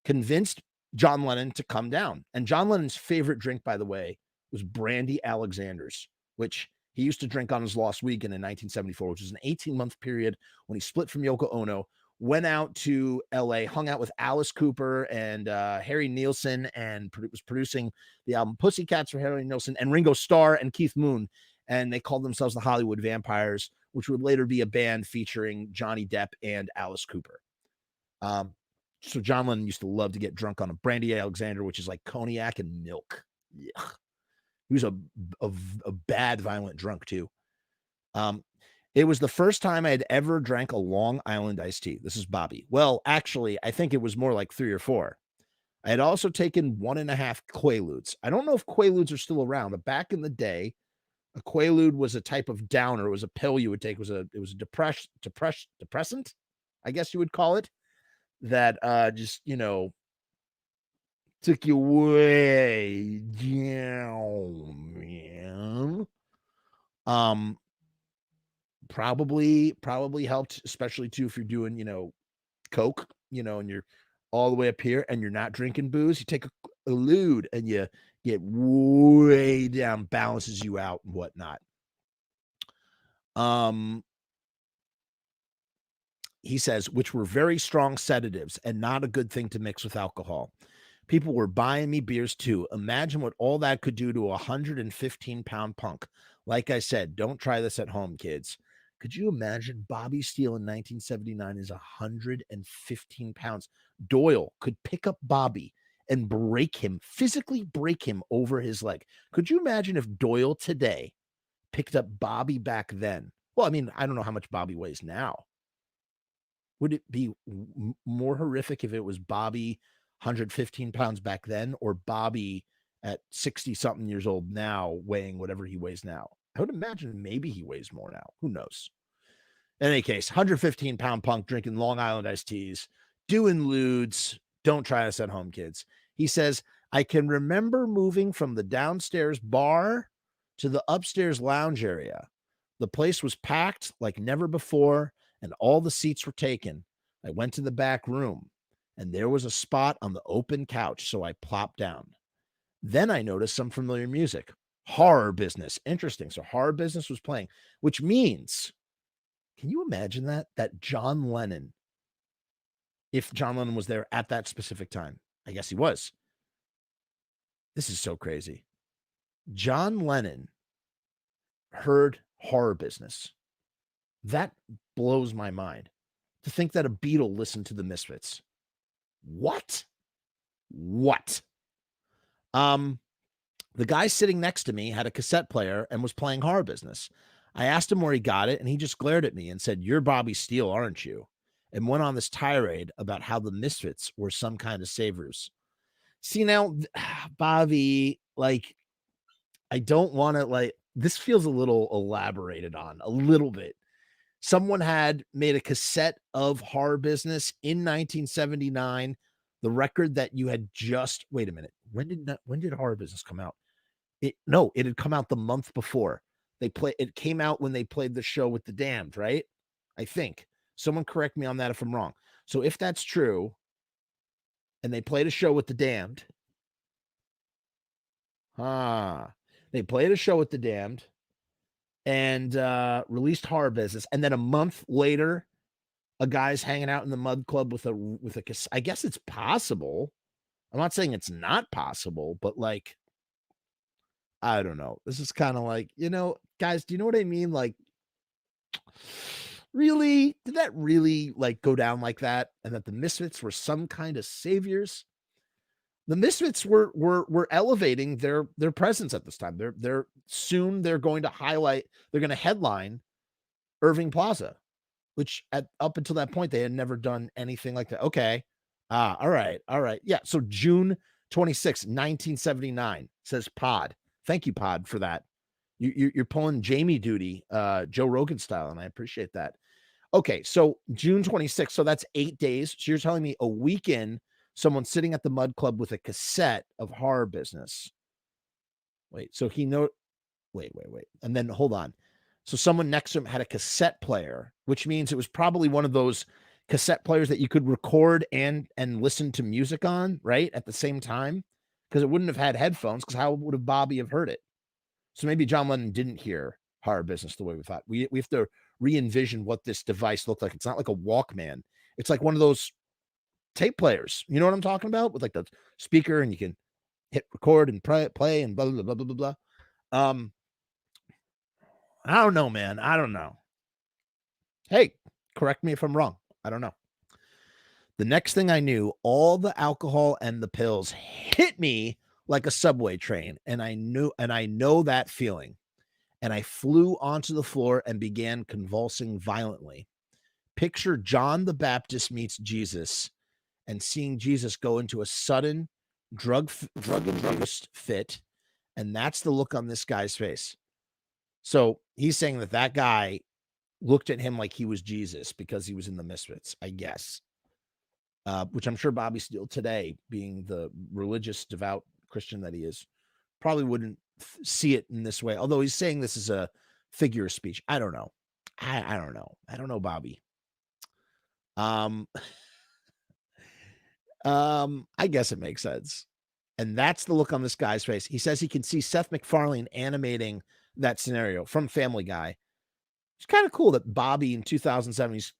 convinced John Lennon to come down. And John Lennon's favorite drink, by the way, was Brandy Alexander's, which he used to drink on his lost weekend in 1974, which was an 18-month period when he split from Yoko Ono, went out to LA, hung out with Alice Cooper and Harry Nilsson, and was producing the album Pussycats for Harry Nilsson, and Ringo Starr and Keith Moon. And they called themselves the Hollywood Vampires, which would later be a band featuring Johnny Depp and Alice Cooper. So John Lennon used to love to get drunk on a Brandy Alexander, which is like cognac and milk. Yuck. He was a bad, violent drunk too. It was the first time I had ever drank a Long Island iced tea. This is Bobby. Well, actually, I think it was more like 3 or 4. I had also taken 1.5 Quaaludes. I don't know if Quaaludes are still around, but back in the day, a Quaalude was a type of downer. It was a pill you would take. It was a depressant, I guess you would call it. That just Took you way down, man. Probably helped, especially too if you're doing, Coke, and you're all the way up here and you're not drinking booze. You take a lewd and you get way down, balances you out and whatnot. He says, which were very strong sedatives and not a good thing to mix with alcohol. People were buying me beers too. Imagine what all that could do to a 115-pound punk. Like I said, don't try this at home, kids. Could you imagine Bobby Steele in 1979 is 115 pounds? Doyle could pick up Bobby and physically break him over his leg. Could you imagine if Doyle today picked up Bobby back then? Well, I mean, I don't know how much Bobby weighs now. Would it be more horrific if it was Bobby 115 pounds back then or Bobby at 60 something years old now weighing whatever he weighs now? I would imagine maybe he weighs more now. Who knows? In any case, 115-pound punk drinking Long Island iced teas, doing lewds. Don't try this at home, kids. He says, I can remember moving from the downstairs bar to the upstairs lounge area. The place was packed like never before, and all the seats were taken. I went to the back room, and there was a spot on the open couch, so I plopped down. Then I noticed some familiar music. Horror Business. Interesting. So Horror Business was playing, which means, can you imagine that John Lennon, if John Lennon was there at that specific time? I guess he was. This is so crazy. John Lennon heard Horror Business. That blows my mind to think that a Beatle listened to the Misfits. What? The guy sitting next to me had a cassette player and was playing Horror Business. I asked him where he got it, and he just glared at me and said, "You're Bobby Steele, aren't you?" And went on this tirade about how the Misfits were some kind of saviors. See, now, Bobby, like, I don't want to, this feels a little elaborated on, a little bit. Someone had made a cassette of Horror Business in 1979, the record that you had just, wait a minute, when did Horror Business come out? It had come out the month before. It came out when they played the show with the Damned, right? I think. Someone correct me on that if I'm wrong. So if that's true, and they played a show with the Damned, they played a show with the Damned and released Horror Business, and then a month later, a guy's hanging out in the Mud Club with a I guess it's possible. I'm not saying it's not possible, but like, I don't know. This is kind of like, guys, do you know what I mean? Like, really? Did that really go down like that? And that the Misfits were some kind of saviors? The Misfits were elevating their presence at this time. They're going to headline Irving Plaza, which up until that point, they had never done anything like that. Okay. All right. Yeah. So June 26, 1979 says Pod. Thank you, Pod, for that. You're pulling Jamie duty, Joe Rogan style, and I appreciate that. Okay, so June 26th, so that's 8 days. So you're telling me a weekend, someone's sitting at the Mud Club with a cassette of Horror Business. Wait, so wait. And then hold on. So someone next to him had a cassette player, which means it was probably one of those cassette players that you could record and listen to music on, right? At the same time, because it wouldn't have had headphones, because how would have Bobby have heard it? So maybe John Lennon didn't hear Horror Business the way we thought. We have to re-envision what this device looked like. It's not like a Walkman. It's like one of those tape players. You know what I'm talking about? With like the speaker, and you can hit record and play and blah, blah, blah, blah, blah, blah. I don't know, man. I don't know. Hey, correct me if I'm wrong. I don't know. The next thing I knew, all the alcohol and the pills hit me like a subway train. And I know that feeling. And I flew onto the floor and began convulsing violently. Picture John the Baptist meets Jesus and seeing Jesus go into a sudden drug-induced fit. And that's the look on this guy's face. So he's saying that guy looked at him like he was Jesus because he was in the Misfits, I guess. which I'm sure Bobby Steele today, being the religious, devout Christian that he is, probably wouldn't see it in this way. Although he's saying this is a figure of speech. I don't know. I don't know. I don't know, Bobby. I guess it makes sense. And that's the look on this guy's face. He says he can see Seth MacFarlane animating that scenario from Family Guy. It's kind of cool that Bobby in 2007, he's,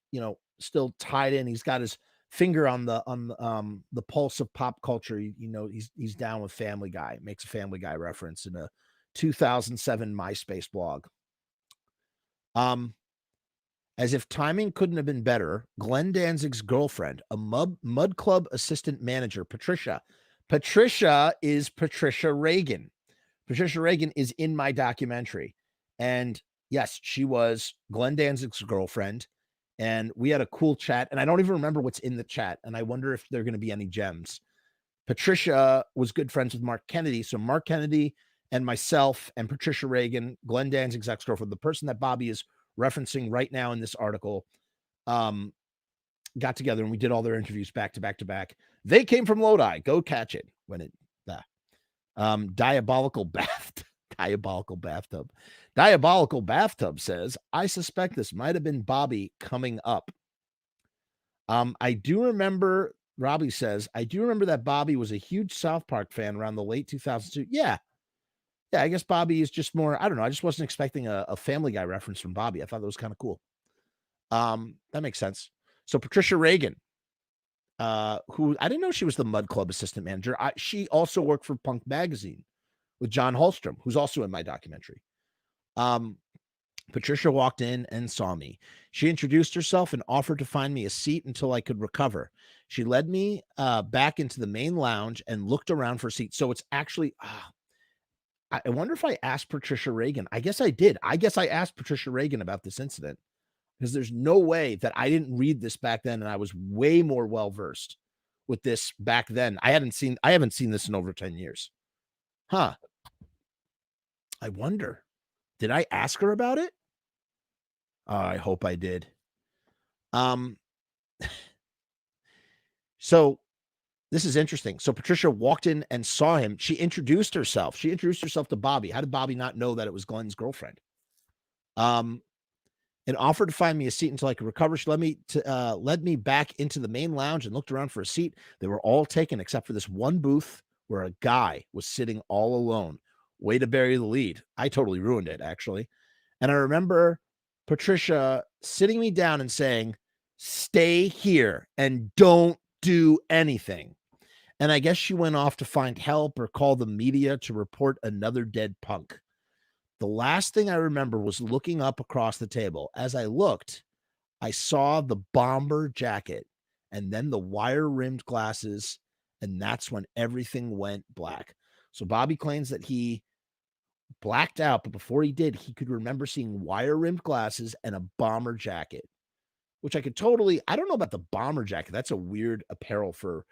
still tied in. He's got his finger on the pulse of pop culture. He's down with Family Guy, makes a Family Guy reference in a 2007 MySpace blog. As if timing couldn't have been better, Glenn Danzig's girlfriend, a Mud Club assistant manager, Patricia. Patricia is Patricia Reagan. Patricia Reagan is in my documentary. And yes, she was Glenn Danzig's girlfriend. And we had a cool chat. And I don't even remember what's in the chat. And I wonder if there are going to be any gems. Patricia was good friends with Mark Kennedy. So Mark Kennedy and myself and Patricia Reagan, Glenn Danzig's ex-girlfriend, the person that Bobby is referencing right now in this article, got together and we did all their interviews back to back to back. They came from Lodi. Go catch it when it diabolical bathtub. Diabolical bathtub says, I suspect this might have been Bobby coming up. I do remember, Robbie says, I do remember that Bobby was a huge South Park fan around the late 2002. Yeah, I guess Bobby is just more, I don't know. I just wasn't expecting a Family Guy reference from Bobby. I thought that was kind of cool. That makes sense. So Patricia Reagan, who I didn't know she was the Mud Club assistant manager. She also worked for Punk Magazine with John Holstrom, who's also in my documentary. Patricia walked in and saw me. She introduced herself and offered to find me a seat until I could recover. She led me back into the main lounge and looked around for a seat. So it's actually, I wonder if I asked Patricia Reagan. I guess I did. I guess I asked Patricia Reagan about this incident, because there's no way that I didn't read this back then, and I was way more well-versed with this back then. I haven't seen this in over 10 years. Huh. I wonder, did I ask her about it? I hope I did. So this is interesting. So Patricia walked in and saw him. She introduced herself. She introduced herself to Bobby. How did Bobby not know that it was Glenn's girlfriend? And offered to find me a seat until I could recover. She led me back into the main lounge and looked around for a seat. They were all taken except for this one booth where a guy was sitting all alone. Way to bury the lead. I totally ruined it, actually. And I remember Patricia sitting me down and saying, stay here and don't do anything. And I guess she went off to find help or call the media to report another dead punk. The last thing I remember was looking up across the table. As I looked, I saw the bomber jacket and then the wire-rimmed glasses, and that's when everything went black. So Bobby claims that he blacked out, but before he did, he could remember seeing wire-rimmed glasses and a bomber jacket, which I don't know about the bomber jacket. That's a weird apparel for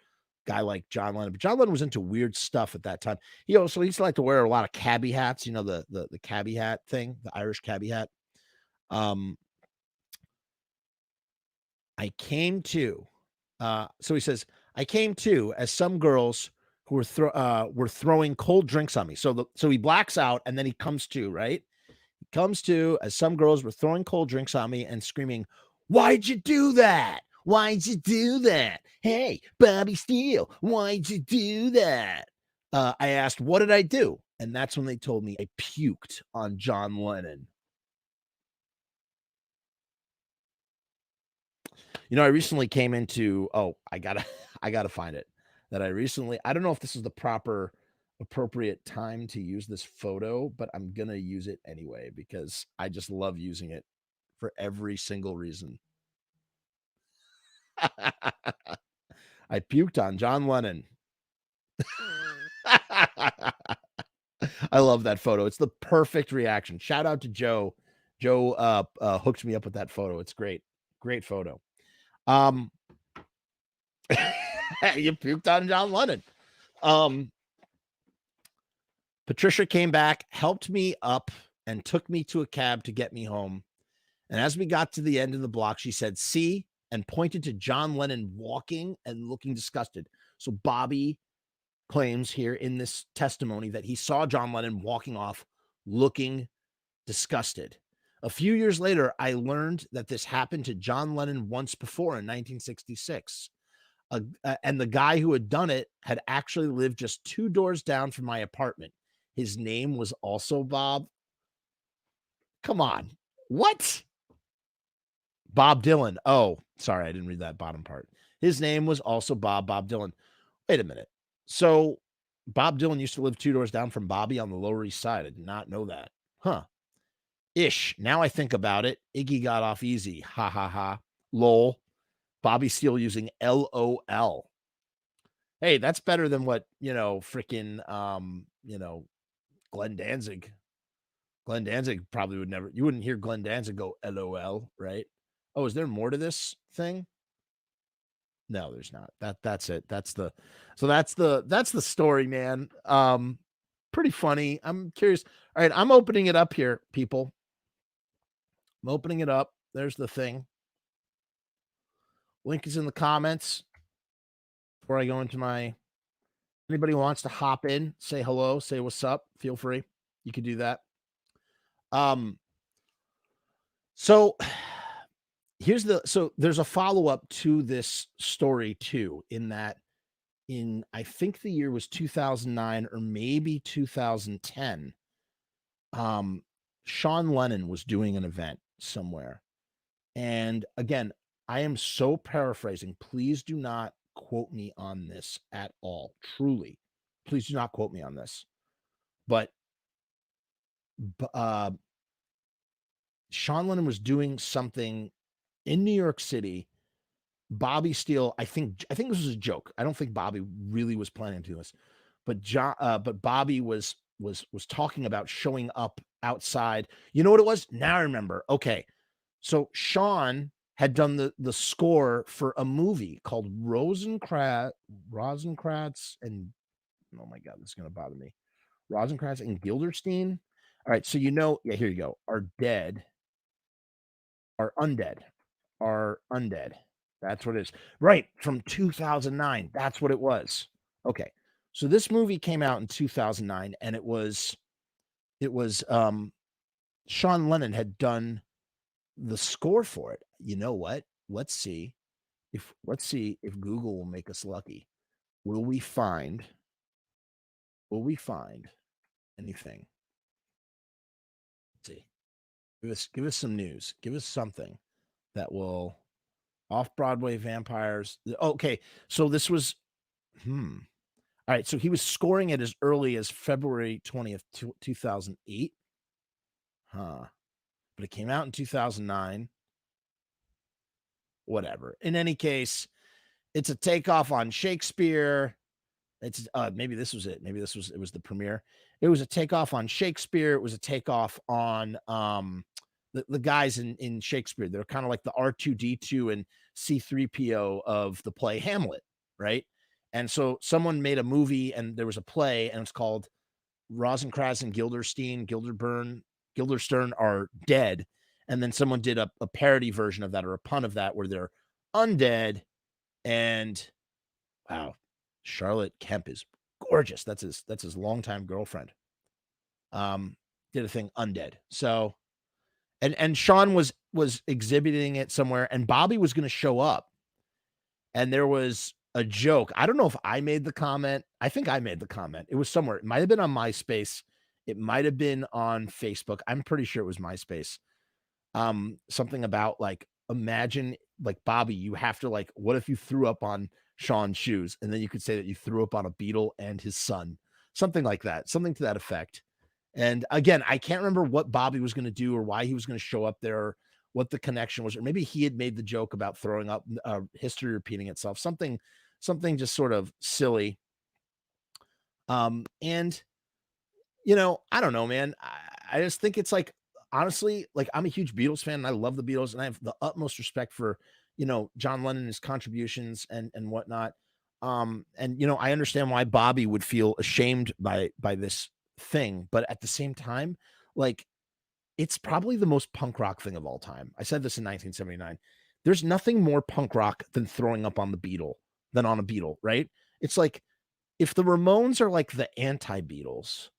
guy like John Lennon, but John Lennon was into weird stuff at that time. He also used to like to wear a lot of cabbie hats, the cabbie hat thing, the Irish cabbie hat. I came to, so he says, I came to as some girls who were throwing cold drinks on me. So he blacks out and then he comes to, right? He comes to as some girls were throwing cold drinks on me and screaming, why'd you do that? Why'd you do that? Hey, Bobby Steele, why'd you do that? I asked, what did I do? And that's when they told me I puked on John Lennon. I recently came into, I gotta find it. That I don't know if this is the proper appropriate time to use this photo, but I'm gonna use it anyway because I just love using it for every single reason. I puked on John Lennon. I love that photo. It's the perfect reaction. Shout out to Joe. Joe hooked me up with that photo. It's great. Great photo. You puked on John Lennon. Patricia came back, helped me up, and took me to a cab to get me home. And as we got to the end of the block, she said, see, and pointed to John Lennon walking and looking disgusted. So Bobby claims here in this testimony that he saw John Lennon walking off looking disgusted. A few years later, I learned that this happened to John Lennon once before in 1966. And the guy who had done it had actually lived just 2 doors down from my apartment. His name was also Bob. Come on. What? Bob Dylan. Oh, sorry, I didn't read that bottom part. His name was also Bob Dylan. Wait a minute. So Bob Dylan used to live 2 doors down from Bobby on the Lower East Side. I did not know that. Huh. Ish. Now I think about it. Iggy got off easy. Ha ha ha. Lol. Bobby Steele using LOL. Hey, that's better than what, freaking, Glenn Danzig. Glenn Danzig probably would never, you wouldn't hear Glenn Danzig go LOL, right? Oh, is there more to this thing? No, there's not. That's it. That's the story, man. Pretty funny. I'm curious. All right, I'm opening it up here, people. I'm opening it up. There's the thing. Link is in the comments. Before I go into anybody who wants to hop in, say hello, say what's up, feel free. You can do that. So there's a follow-up to this story too, in that I think the year was 2009 or maybe 2010. Sean Lennon was doing an event somewhere. And again, I am so paraphrasing. Please do not quote me on this at all. Truly. Please do not quote me on this. But Sean Lennon was doing something in New York City. Bobby Steele, I think this was a joke. I don't think Bobby really was planning to do this. But Bobby was talking about showing up outside. You know what it was? Now I remember. Okay. So Sean had done the score for a movie called Rosencrantz and, oh my God, this is going to bother me. Rosencrantz and Guildenstern. All right. So, yeah, here you go. Are undead. That's what it is. Right. From 2009. That's what it was. Okay. So this movie came out in 2009 and it was Sean Lennon had done the score for it. You know what? Let's see if Google will make us lucky. Will we find anything? Let's see. Give us some news. Give us something that will off-Broadway vampires. Okay. So this was all right. So he was scoring it as early as February 20th, 2008. Huh. But it came out in 2009. Whatever. In any case, it's a takeoff on Shakespeare. It's maybe this was it. Maybe it was the premiere. It was a takeoff on Shakespeare. It was a takeoff on the guys in Shakespeare. They're kind of like the R2D2 and C3PO of the play Hamlet, right? And so someone made a movie and there was a play and it's called Rosencrantz and Guildenstern are dead. And then someone did a parody version of that or a pun of that where they're undead. And wow, Charlotte Kemp is gorgeous. That's his longtime girlfriend. Did a thing undead. So, and Sean was exhibiting it somewhere, and Bobby was going to show up, and there was a joke. I don't know if I made the comment. I think I made the comment. It was somewhere. It might have been on MySpace. It might have been on Facebook. I'm pretty sure it was MySpace. Something about like, imagine like Bobby, you have to like, what if you threw up on Sean's shoes? And then you could say that you threw up on a Beatle and his son, something like that, something to that effect. And again, I can't remember what Bobby was going to do or why he was going to show up there, or what the connection was, or maybe he had made the joke about throwing up, history repeating itself, something just sort of silly. And I don't know, man. I just think it's like, honestly, like I'm a huge Beatles fan and I love the Beatles and I have the utmost respect for, John Lennon, his contributions and whatnot. And, I understand why Bobby would feel ashamed by this thing, but at the same time, like, it's probably the most punk rock thing of all time. I said this in 1979. there's nothing more punk rock than throwing up on a Beatle, right? It's like, if the Ramones are like the anti-Beatles,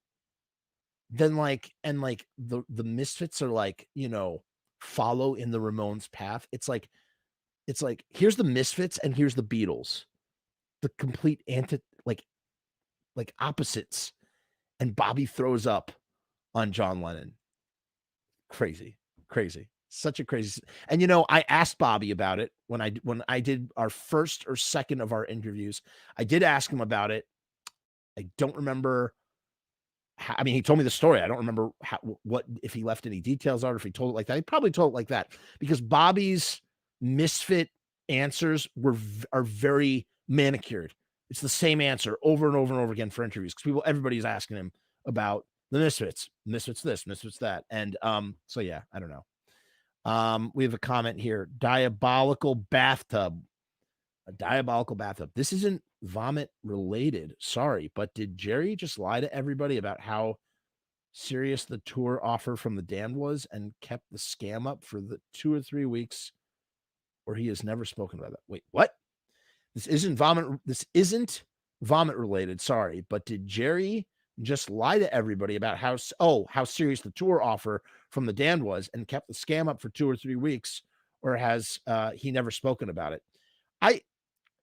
then the Misfits are like, follow in the Ramones path. It's like here's the Misfits and here's the Beatles, the complete like opposites, and Bobby throws up on John Lennon. Crazy. Such a crazy. And I asked Bobby about it when I did our first or second of our interviews. I did ask him about it. I don't remember. I mean, he told me the story. I don't remember if he left any details out, or if he told it like that. He probably told it like that, because Bobby's Misfit answers are very manicured. It's the same answer over and over and over again for interviews, because everybody's asking him about the Misfits this, Misfits that. And so yeah, I don't know. We have a comment here. Diabolical bathtub. A diabolical bathtub. This isn't vomit related. Sorry, but did Jerry just lie to everybody about how serious the tour offer from the Damned was and kept the scam up for the 2 or 3 weeks, or he has never spoken about that? Wait, what? This isn't vomit related. Sorry, but did Jerry just lie to everybody about how serious the tour offer from the Damned was and kept the scam up for 2 or 3 weeks, or has he never spoken about it?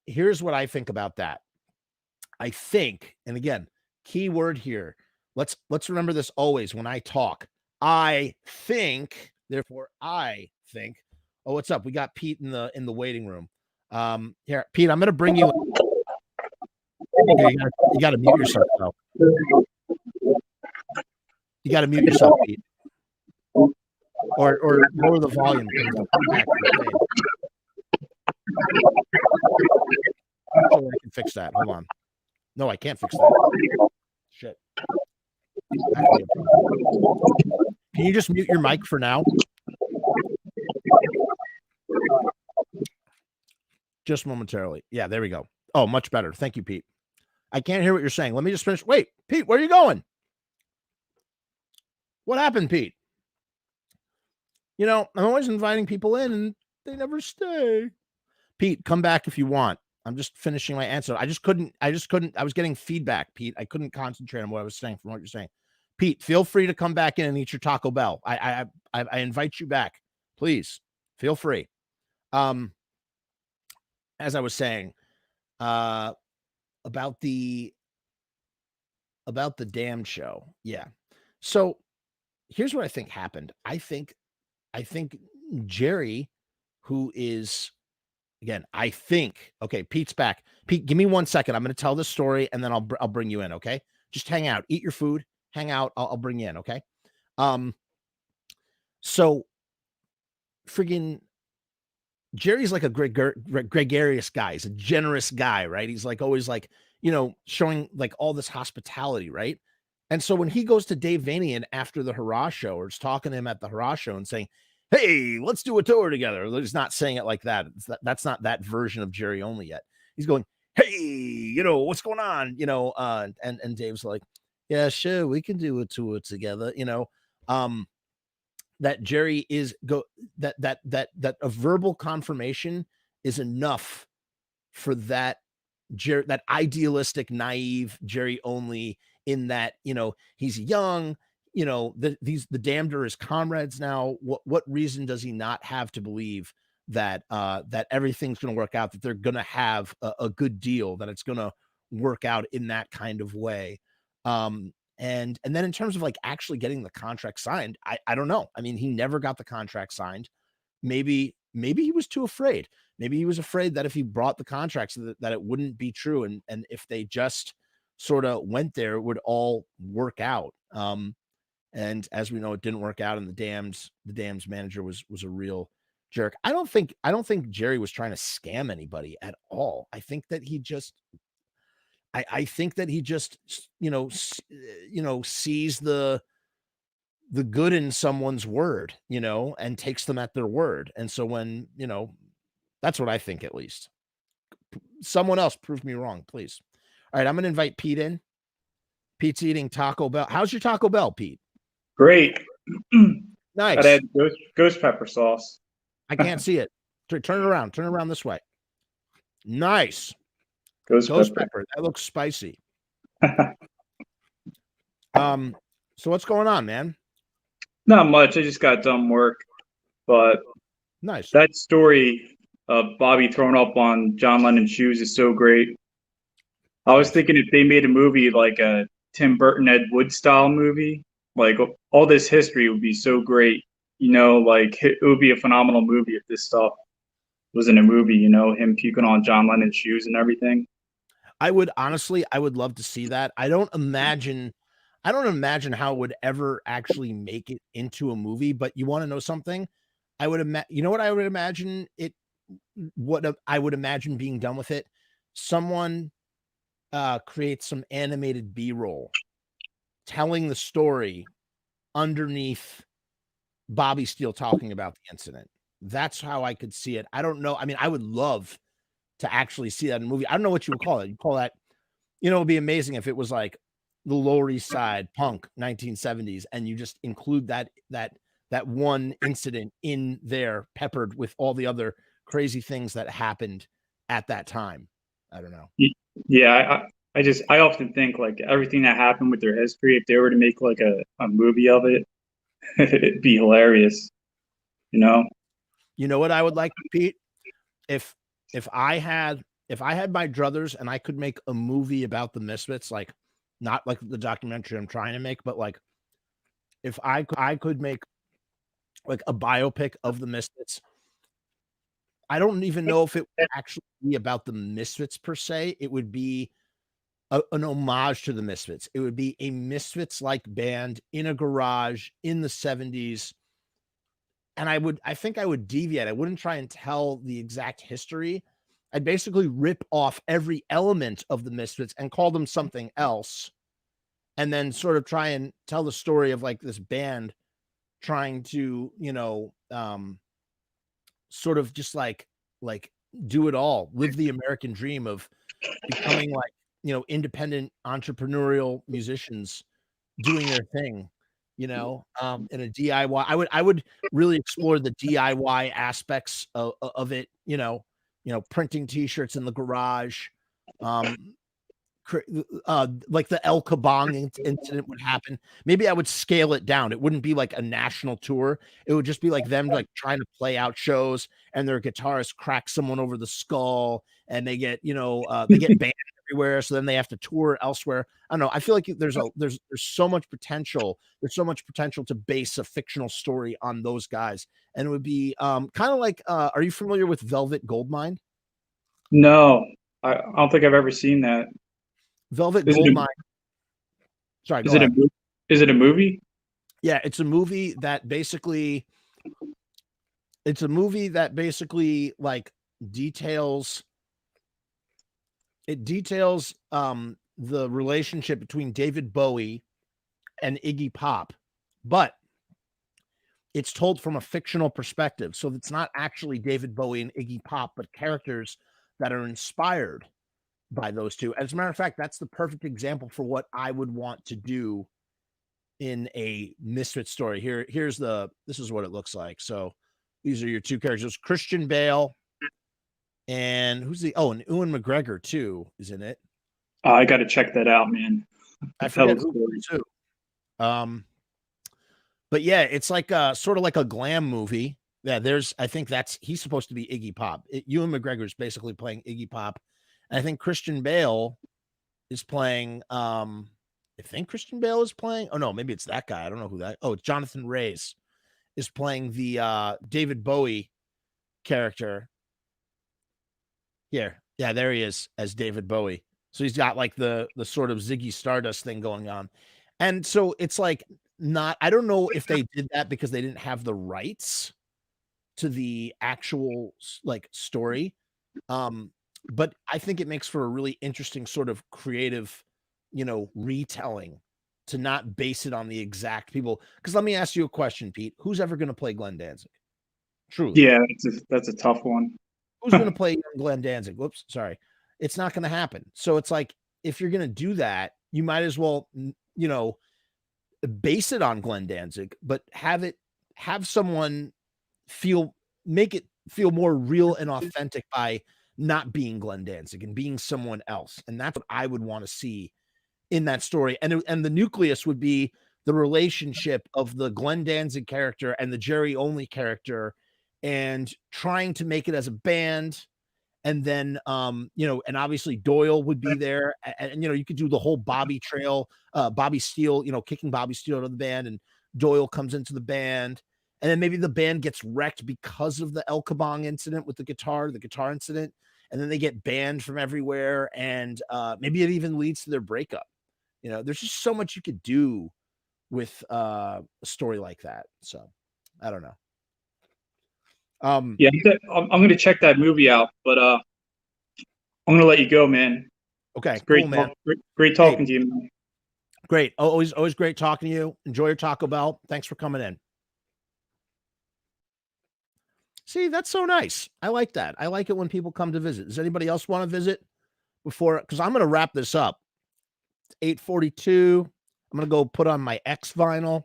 Here's what I think about that. I think, and again, key word here. Let's remember this always when I talk. I think, therefore I think. Oh, what's up? We got Pete in the waiting room. Here, Pete, I'm gonna bring you in. Okay, you gotta mute yourself though. You gotta mute yourself, Pete. Or lower the volume. I can fix that. Hold on. No, I can't fix that. Shit. Can you just mute your mic for now? Just momentarily. Yeah, there we go. Oh, much better. Thank you, Pete. I can't hear what you're saying. Let me just finish. Wait, Pete, where are you going? What happened, Pete? I'm always inviting people in and they never stay. Pete, come back if you want. I'm just finishing my answer. I just couldn't. I was getting feedback, Pete. I couldn't concentrate on what I was saying from what you're saying. Pete, feel free to come back in and eat your Taco Bell. I invite you back. Please, feel free. As I was saying, about the Damned show. Yeah. So here's what I think happened. I think Jerry, who is, again, I think, okay, Pete's back. Pete, give me 1 second. I'm going to tell this story and then I'll bring you in. Okay. Just hang out, eat your food, hang out. I'll bring you in. Okay. So friggin' Jerry's like a gregarious guy. He's a generous guy, right? He's like always like, showing like all this hospitality, right? And so when he goes to Dave Vanian after the Hurrah show, or is talking to him at the Hurrah show and saying, hey, let's do a tour together. He's not saying it like that. That's not that version of Jerry Only yet. He's going, hey, what's going on? And Dave's like, yeah, sure, we can do a tour together. That Jerry is that a verbal confirmation is enough for that idealistic, naive Jerry Only, in that, he's young, the Damned are his comrades now. What reason does he not have to believe that that everything's going to work out, that they're going to have a good deal, that it's going to work out in that kind of way? And then in terms of like actually getting the contract signed, I don't know. I mean, he never got the contract signed. Maybe he was too afraid. Maybe he was afraid that if he brought the contracts, that it wouldn't be true. And if they just sort of went there, it would all work out. And as we know, it didn't work out. And the Damned's manager was a real jerk. I don't think Jerry was trying to scam anybody at all. I think that he just, sees the good in someone's word, and takes them at their word. And so when, that's what I think, at least. Someone else prove me wrong, please. All right, I'm going to invite Pete in. Pete's eating Taco Bell. How's your Taco Bell, Pete? Great. Nice. I had ghost pepper sauce. I can't see it. Turn it around. Turn it around this way. Nice. Ghost pepper. That looks spicy. So what's going on, man? Not much. I just got done work, but nice. That story of Bobby throwing up on John Lennon's shoes is so great. I was thinking if they made a movie like a Tim Burton Ed Wood style movie, like all this history would be so great. You know, like it would be a phenomenal movie if this stuff was in a movie, you know, him puking on John Lennon's shoes and everything. I would love to see that. I don't imagine how it would ever actually make it into a movie, but you want to know something? I would imagine, you know what I would imagine it, what I would imagine being done with it? Someone creates some animated B-roll telling the story underneath Bobby Steele talking about the incident. That's how I could see it. I don't know. I mean, I would love to actually see that in a movie. I don't know what you would call it. You call that, you know, it'd be amazing if it was like the Lower East Side punk 1970s, and you just include that one incident in there, peppered with all the other crazy things that happened at that time. I don't know. Yeah, I often think like everything that happened with their history, if they were to make like a movie of it, it'd be hilarious. You know? You know what I would like, Pete? If I had my druthers and I could make a movie about the Misfits, like not like the documentary I'm trying to make, but like if I could make like a biopic of the Misfits. I don't even know if it would actually be about the Misfits per se. It would be an homage to the Misfits. It would be a Misfits-like band in a garage in the 70s. And I think I would deviate. I wouldn't try and tell the exact history. I'd basically rip off every element of the Misfits and call them something else. And then sort of try and tell the story of like this band trying to, you know, sort of just like do it all, live the American dream of becoming like, you know, independent entrepreneurial musicians doing their thing, you know, in a DIY. I would really explore the DIY aspects of it, you know, printing t-shirts in the garage, like the El Kabong incident would happen. Maybe I would scale it down. It wouldn't be like a national tour. It would just be like them like trying to play out shows, and their guitarist cracks someone over the skull, and they get, you know, they get banned everywhere. So then they have to tour elsewhere. I don't know. I feel like there's so much potential. There's so much potential to base a fictional story on those guys. And it would be kind of like, are you familiar with Velvet Goldmine? No, I don't think I've ever seen that. Velvet Goldmine. Sorry, go ahead. Is it a movie? Yeah, it's a movie that basically like details the relationship between David Bowie and Iggy Pop, but it's told from a fictional perspective. So it's not actually David Bowie and Iggy Pop, but characters that are inspired by those two. As a matter of fact, that's the perfect example for what I would want to do in a Misfit story. This is what it looks like. So these are your two characters, Christian Bale, and and Ewan McGregor too is in it. I got to check that out, man. I forget who too. But yeah, it's like sort of like a glam movie. Yeah, I think he's supposed to be Iggy Pop. Ewan McGregor is basically playing Iggy Pop. And I think Christian Bale is playing. I think Christian Bale is playing. Oh no, maybe it's that guy. I don't know who that. Oh, it's Jonathan Reyes is playing the David Bowie character. Here, yeah, there he is as David Bowie. So he's got like the sort of Ziggy Stardust thing going on, and so it's like not. I don't know if they did that because they didn't have the rights to the actual like story. But I think it makes for a really interesting sort of creative, you know, retelling to not base it on the exact people. Because let me ask you a question, Pete. Who's ever going to play Glenn Danzig? Truly. Yeah, that's a tough one. Who's going to play Glenn Danzig? Whoops, sorry. It's not going to happen. So it's like, if you're going to do that, you might as well, you know, base it on Glenn Danzig, but have someone make it feel more real and authentic by not being Glenn Danzig and being someone else. And that's what I would want to see in that story. And the nucleus would be the relationship of the Glenn Danzig character and the Jerry Only character, and trying to make it as a band. And then, and obviously Doyle would be there. And you could do the whole Bobby trail, Bobby Steele, kicking Bobby Steele out of the band, and Doyle comes into the band. And then maybe the band gets wrecked because of the El Kabong incident with the guitar incident. And then they get banned from everywhere. And maybe it even leads to their breakup. There's just so much you could do with a story like that. So I don't know. Yeah, I'm going to check that movie out, but I'm going to let you go, man. Okay, it's great, cool, man. Great talking to you, man. Great. Always great talking to you. Enjoy your Taco Bell. Thanks for coming in. See, that's so nice. I like that. I like it when people come to visit. Does anybody else want to visit before? Because I'm going to wrap this up. 8:42. I'm going to go put on my X vinyl.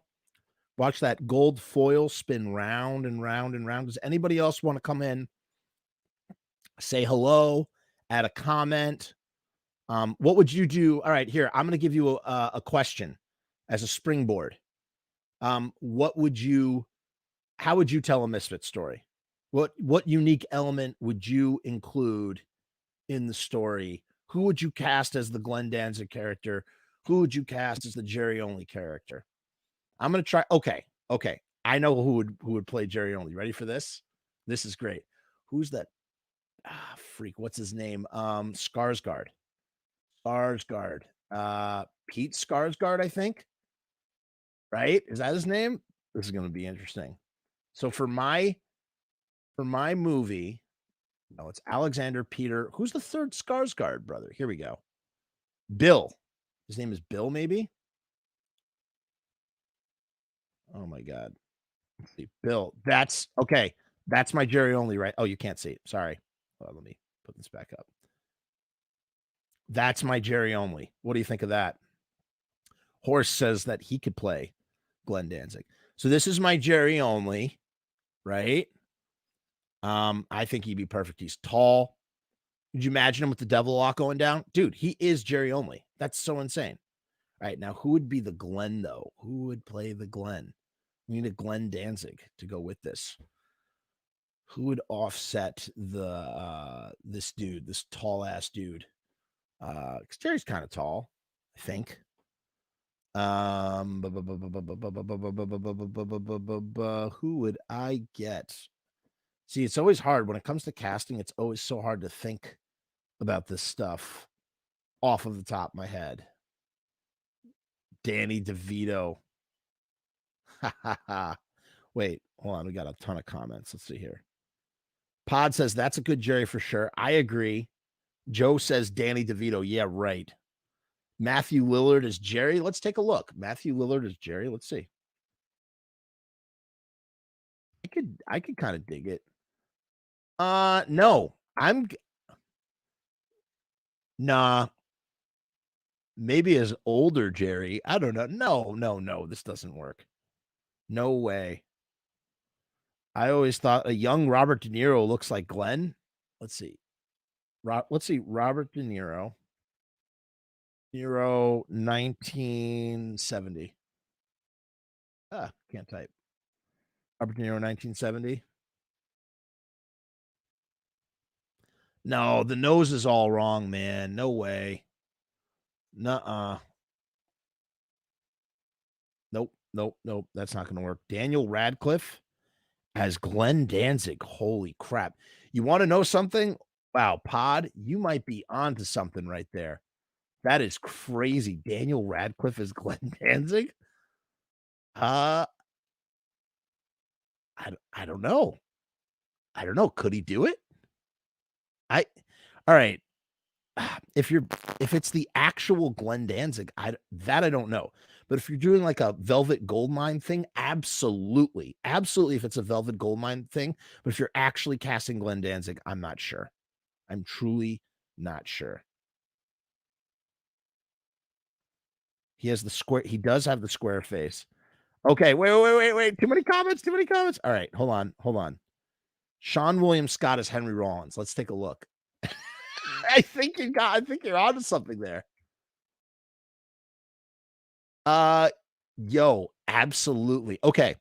Watch that gold foil spin round and round and round. Does anybody else want to come in, say hello, add a comment? What would you do? All right, here, I'm going to give you a question as a springboard. How would you tell a Misfit story? What unique element would you include in the story? Who would you cast as the Glenn Danzig character? Who would you cast as the Jerry Only character? I'm going to try. Okay. I know who would play Jerry Only. Ready for this? This is great. Who's that? Freak. What's his name? Skarsgård. Pete Skarsgård, I think. Right? Is that his name? This is going to be interesting. So for my movie, no, it's Alexander Peter. Who's the third Skarsgård brother? Here we go. Bill. His name is Bill, maybe? Oh my God. Let's see. Bill. That's okay. That's my Jerry Only, right? Oh, you can't see it. Sorry. Hold on, let me put this back up. That's my Jerry Only. What do you think of that? Horst says that he could play Glenn Danzig. So this is my Jerry Only, right? I think he'd be perfect. He's tall. Could you imagine him with the devil lock going down? Dude, he is Jerry Only. That's so insane. All right, now who would be the Glenn, though? Who would play the Glenn? We need a Glenn Danzig to go with this. Who would offset this dude, this tall ass dude? Because Jerry's kind of tall, I think. Who would I get? See, it's always hard when it comes to casting. It's always so hard to think about this stuff off of the top of my head. Danny DeVito. Wait, hold on. We got a ton of comments. Let's see here. Pod says that's a good Jerry for sure. I agree. Joe says Danny DeVito. Yeah, right. Matthew Lillard is Jerry. Let's take a look. Matthew Lillard is Jerry. Let's see. I could kind of dig it. No. Nah. Maybe as older Jerry. I don't know. No. This doesn't work. No way. I always thought a young Robert De Niro looks like Glenn. Let's see. Robert De Niro. 1970. Can't type. Robert De Niro, 1970. No, the nose is all wrong, man. No way. Nuh-uh. Nope. That's not going to work. Daniel Radcliffe as Glenn Danzig. Holy crap. You want to know something? Wow, Pod, you might be onto something right there. That is crazy. Daniel Radcliffe as Glenn Danzig? I don't know. Could he do it? All right. If it's the actual Glenn Danzig, I don't know. But if you're doing like a Velvet Goldmine thing, absolutely. If it's a Velvet Goldmine thing. But if you're actually casting Glenn Danzig, I'm not sure. I'm truly not sure. He does have the square face. Okay, wait. Too many comments. All right, hold on. Sean William Scott is Henry Rollins. Let's take a look. I think you're onto something there. Yo, absolutely. Okay.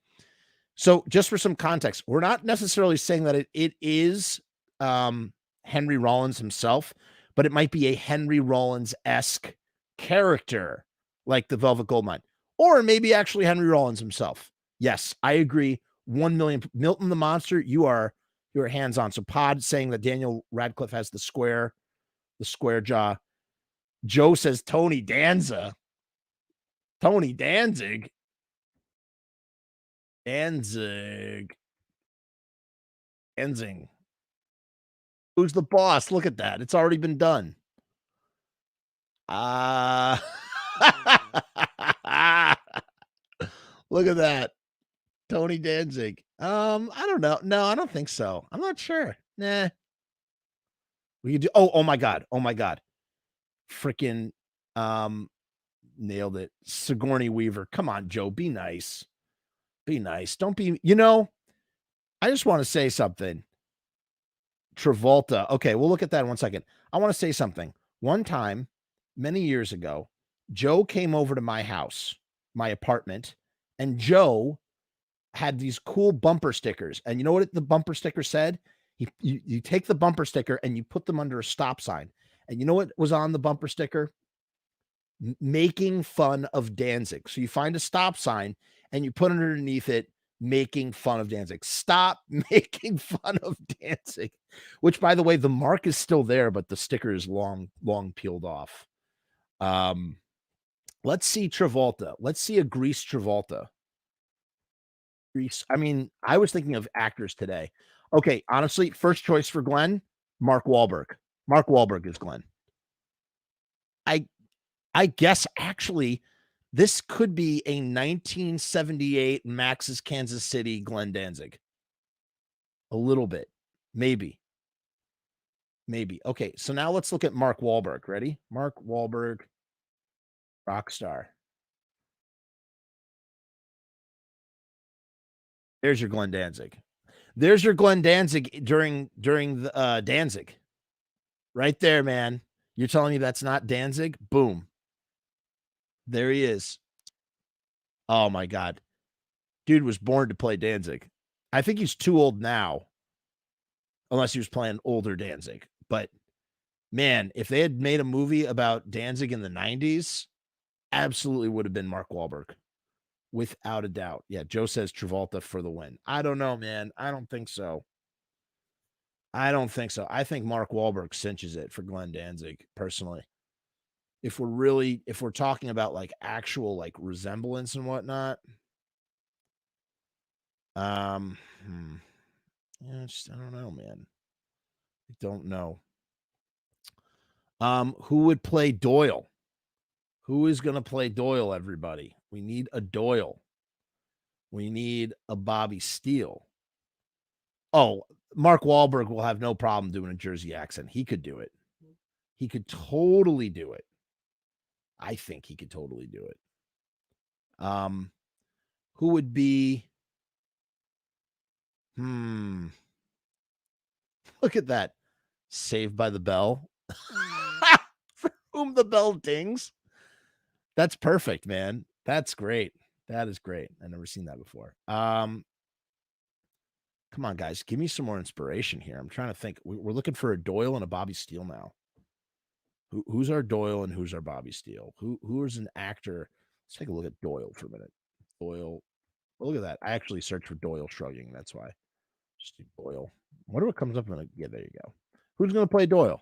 So just for some context, we're not necessarily saying that it is Henry Rollins himself, but it might be a Henry Rollins-esque character like the Velvet Goldmine, or maybe actually Henry Rollins himself. Yes, I agree. 1 million. Milton the Monster, you are hands on. So Pod saying that Daniel Radcliffe has the square jaw. Joe says Tony Danzig. Tony Danzig. Danzig. Who's the boss? Look at that. It's already been done. Look at that. Tony Danzig. I don't know. No, I don't think so. I'm not sure. Nah. We could do oh my God. Oh my God. Freaking nailed it. Sigourney Weaver. Come on, Joe. Be nice. Be nice. Don't be, I just want to say something. Travolta. Okay, we'll look at that in 1 second. I want to say something. One time, many years ago, Joe came over to my house, my apartment, and Joe had these cool bumper stickers. And you know what the bumper sticker said? You take the bumper sticker and you put them under a stop sign. And you know what was on the bumper sticker? Making fun of Danzig. So you find a stop sign and you put underneath it, making fun of Danzig. Stop making fun of Danzig. Which, by the way, the mark is still there, but the sticker is long peeled off. Let's see Travolta. Let's see a Grease Travolta. Grease. I mean, I was thinking of actors today. Okay, honestly, first choice for Glenn, Mark Wahlberg. Mark Wahlberg is Glenn. I guess actually this could be a 1978 Max's Kansas City Glenn Danzig. A little bit. Maybe. Okay, so now let's look at Mark Wahlberg. Ready? Mark Wahlberg, rock star. There's your Glenn Danzig. There's your Glenn Danzig during the Danzig. Right there, man. You're telling me that's not Danzig? Boom. There he is. Oh my God. Dude was born to play Danzig. I think he's too old now. Unless he was playing older Danzig. But man, if they had made a movie about Danzig in the 90s, absolutely would have been Mark Wahlberg. Without a doubt. Yeah, Joe says Travolta for the win. I don't know, man. I don't think so. I think Mark Wahlberg cinches it for Glenn Danzig, personally. If we're talking about like actual like resemblance and whatnot. Yeah, I don't know, man. I don't know. Who would play Doyle? Who is going to play Doyle, everybody? We need a Doyle. We need a Bobby Steele. Oh, Mark Wahlberg will have no problem doing a Jersey accent. He could do it. He could totally do it. I think he could totally do it. Who would be? Look at that. Saved by the Bell. For whom the bell dings. That's perfect, man. That's great. That is great. I've never seen that before. Come on, guys. Give me some more inspiration here. I'm trying to think. We're looking for a Doyle and a Bobby Steele now. Who's our Doyle and who's our Bobby Steele? Who is an actor? Let's take a look at Doyle for a minute. Doyle. Oh, look at that. I actually searched for Doyle shrugging. That's why. Just do Doyle. I wonder what comes up. Yeah, there you go. Who's going to play Doyle?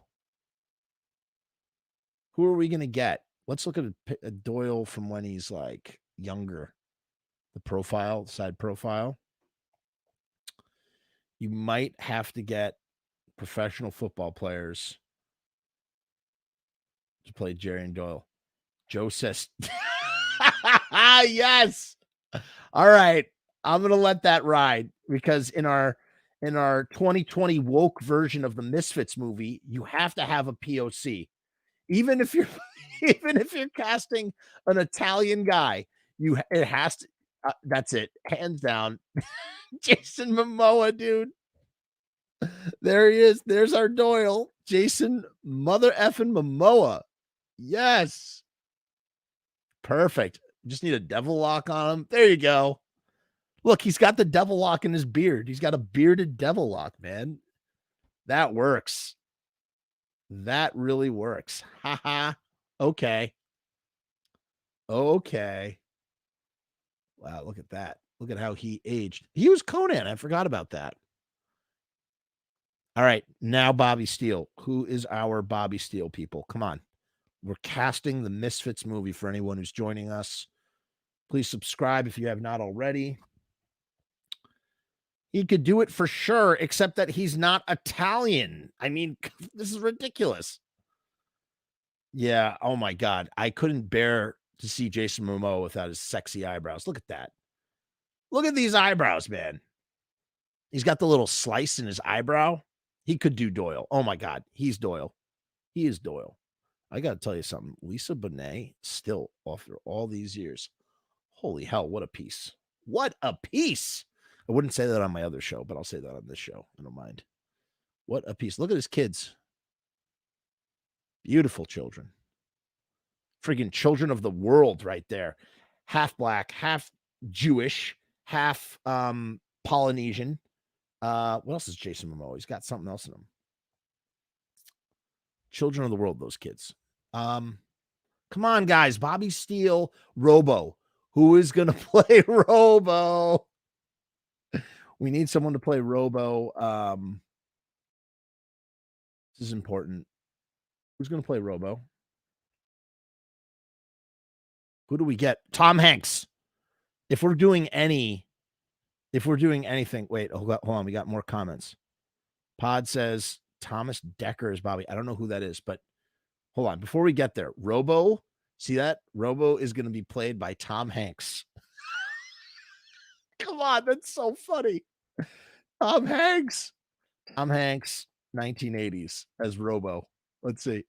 Who are we going to get? Let's look at a Doyle from when he's like younger. The profile, side profile. You might have to get professional football players to play Jerry and Doyle. Joe says, yes. All right. I'm going to let that ride because in our 2020 woke version of the Misfits movie, you have to have a POC. Even if you're casting an Italian guy, it has to. That's it, hands down. Jason Momoa, dude. There he is. There's our Doyle. Jason Mother effing Momoa. Yes. Perfect. Just need a devil lock on him. There you go. Look, he's got the devil lock in his beard. He's got a bearded devil lock, man. That works. That really works. Haha. Okay. Okay. Wow, look at that. Look at how he aged. He was Conan. I forgot about that. All right, now Bobby Steele. Who is our Bobby Steele, people? Come on. We're casting the Misfits movie for anyone who's joining us. Please subscribe if you have not already. He could do it for sure, except that he's not Italian. I mean, this is ridiculous. Yeah, oh my God. I couldn't bear to see Jason Momoa without his sexy eyebrows. Look at that. Look at these eyebrows, man. He's got the little slice in his eyebrow. He could do Doyle. Oh my God. He's Doyle. He is Doyle. I got to tell you something. Lisa Bonet, still after all these years. Holy hell, what a piece. What a piece. I wouldn't say that on my other show, but I'll say that on this show. I don't mind. What a piece. Look at his kids. Beautiful children. Freaking children of the world right there. Half black, half Jewish, half Polynesian. What else is Jason Momoa? He's got something else in him. Children of the world, those kids. Come on, guys. Bobby Steele, Robo. Who is going to play Robo? We need someone to play Robo. This is important. Who's going to play Robo? Who do we get? Tom Hanks. If we're doing anything, wait, hold on. We got more comments. Pod says Thomas Dekker is Bobby. I don't know who that is, but hold on. Before we get there, Robo, see that? Robo is going to be played by Tom Hanks. Come on, that's so funny. Tom Hanks. Tom Hanks, 1980s as Robo. Let's see.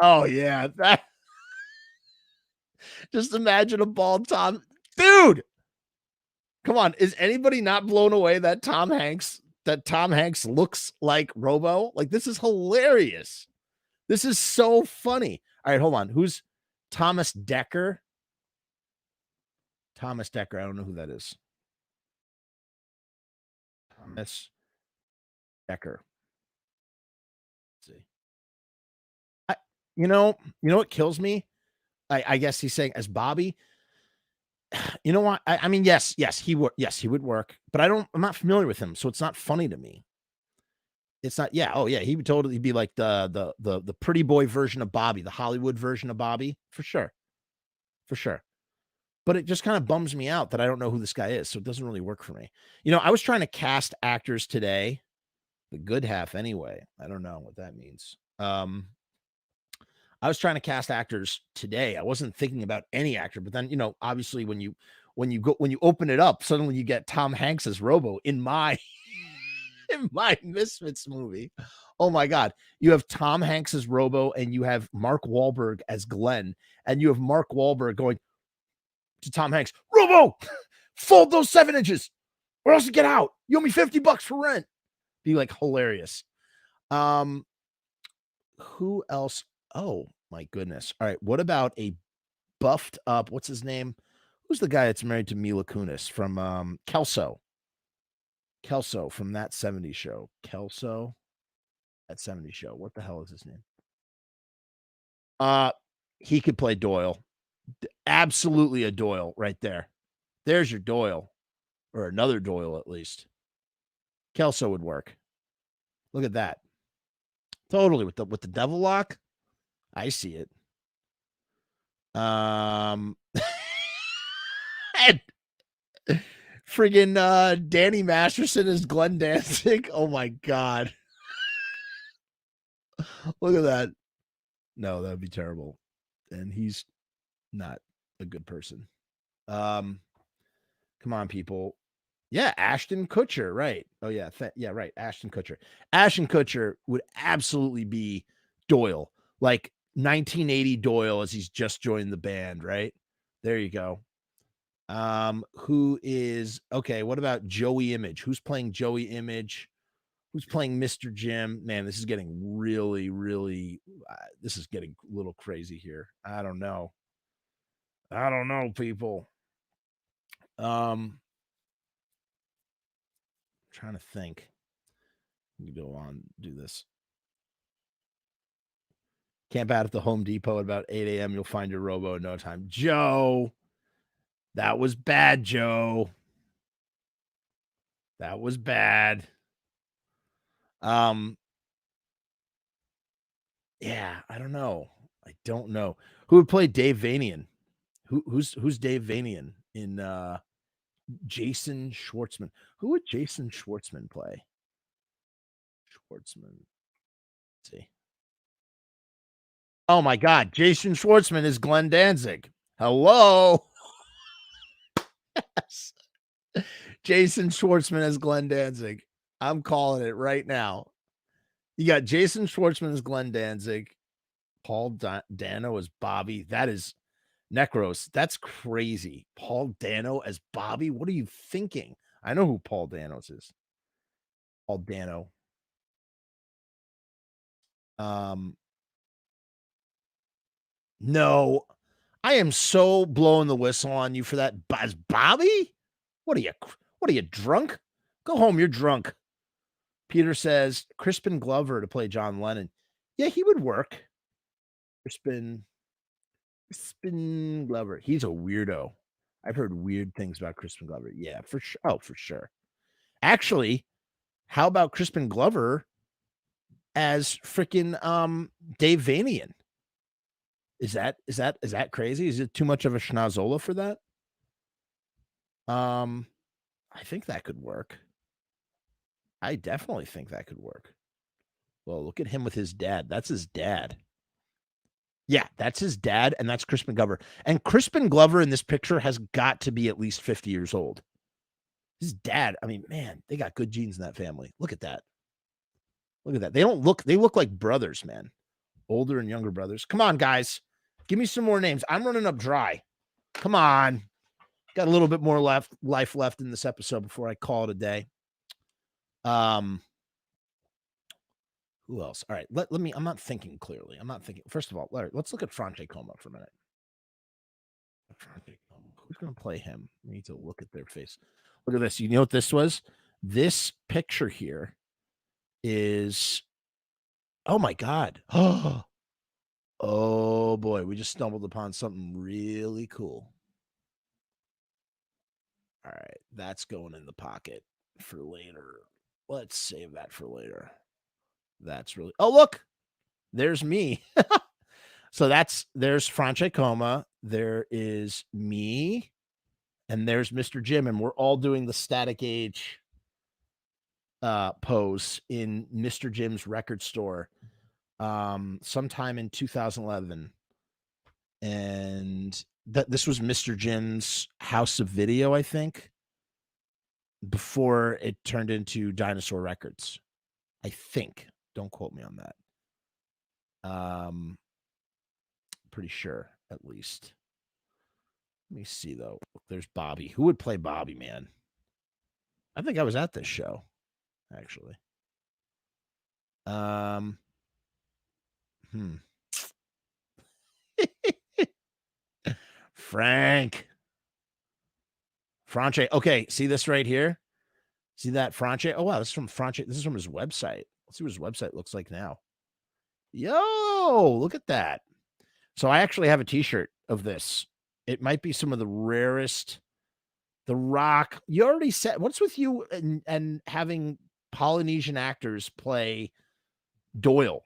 Oh, yeah. That. Just imagine a bald Tom. Dude, come on. Is anybody not blown away that Tom Hanks looks like Robo? Like, this is hilarious. This is so funny. All right, hold on. Who's Thomas Dekker? Thomas Dekker. I don't know who that is. Thomas Dekker. Let's see. You know what kills me? I guess he's saying as Bobby. You know what? I mean, yes, he would. Yes, he would work, but I'm not familiar with him, so it's not funny to me. It's not. Yeah. Oh, yeah. He would totally be like the pretty boy version of Bobby, the Hollywood version of Bobby, for sure. But it just kind of bums me out that I don't know who this guy is, so it doesn't really work for me. I was trying to cast actors today, the good half anyway. I don't know what that means. I was trying to cast actors today. I wasn't thinking about any actor, but then, obviously when you open it up, suddenly you get Tom Hanks as Robo in my Misfits movie. Oh my God. You have Tom Hanks as Robo and you have Mark Wahlberg as Glenn, and you have Mark Wahlberg going to Tom Hanks, Robo, fold those 7 inches or else you get out. You owe me $50 for rent. Be like hilarious. Who else? Oh my goodness. All right. What about a buffed up, what's his name? Who's the guy that's married to Mila Kunis from Kelso? Kelso from That 70s Show. Kelso, That 70s Show. What the hell is his name? He could play Doyle. Absolutely a Doyle right there. There's your Doyle, or another Doyle at least. Kelso would work. Look at that. Totally with the devil lock. I see it. And friggin' Danny Masterson is Glenn Danzig. Oh my God. Look at that. No, that would be terrible. And he's not a good person. Come on, people. Yeah, Ashton Kutcher, right. Oh, yeah. Yeah, right. Ashton Kutcher. Ashton Kutcher would absolutely be Doyle. Like 1980 Doyle as he's just joined the band, right? There you go. Who is, okay, what about Joey Image? Who's playing Joey Image? Who's playing Mr. Jim? Man, this is getting really, really. This is getting a little crazy here. I don't know, people. Trying to think. You go on, do this. Camp out at the Home Depot at about 8 a.m. You'll find your robo in no time. Joe, that was bad, Joe. That was bad. Yeah, I don't know. I don't know. Who would play Dave Vanian? Who's Dave Vanian in Jason Schwartzman? Who would Jason Schwartzman play? Schwartzman. Let's see. Oh my God, Jason Schwartzman is Glenn Danzig. Hello. Yes. Jason Schwartzman as Glenn Danzig. I'm calling it right now. You got Jason Schwartzman as Glenn Danzig, Paul Dano as Bobby. That is Necros. That's crazy. Paul Dano as Bobby. What are you thinking? I know who Paul Danos is. Paul Dano. No, I am so blowing the whistle on you for that. As Bobby? What are you drunk? Go home. You're drunk. Peter says Crispin Glover to play John Lennon. Yeah, he would work. Crispin Glover. He's a weirdo. I've heard weird things about Crispin Glover. Yeah, for sure. Oh, for sure. Actually, how about Crispin Glover as freaking Dave Vanian? Is that crazy? Is it too much of a schnozola for that? I think that could work. I definitely think that could work. Well, look at him with his dad. That's his dad. Yeah, that's his dad, and that's Crispin Glover. And Crispin Glover in this picture has got to be at least 50 years old. His dad, I mean, man, they got good genes in that family. Look at that. Look at that. They look like brothers, man. Older and younger brothers. Come on, guys. Give me some more names. I'm running up dry. Come on. Got a little bit more life left in this episode before I call it a day. Who else? All right, let me. I'm not thinking clearly. I'm not thinking. First of all, let's look at Franche Coma for a minute. Who's going to play him? We need to look at their face. Look at this. You know what this was? This picture here is. Oh my God. Oh boy, we just stumbled upon something really cool. All right, that's going in the pocket for later. Let's save that for later. That's really. Oh, look, there's me. So there's Franche Coma. There is me, and there's Mr. Jim, and we're all doing the static age pose in Mr. Jim's record store sometime in 2011. And this was Mr. Jim's house of video, I think, before it turned into Dinosaur Records. I think. Don't quote me on that. Pretty sure, at least. Let me see, though. There's Bobby. Who would play Bobby, man? I think I was at this show, actually. Frank. Franche. Okay, see this right here? See that Franche? Oh, wow, this is from Franche. This is from his website. Let's see what his website looks like now. Yo, look at that. So I actually have a t-shirt of this. It might be some of the rarest. The Rock. You already said, what's with you and having Polynesian actors play Doyle?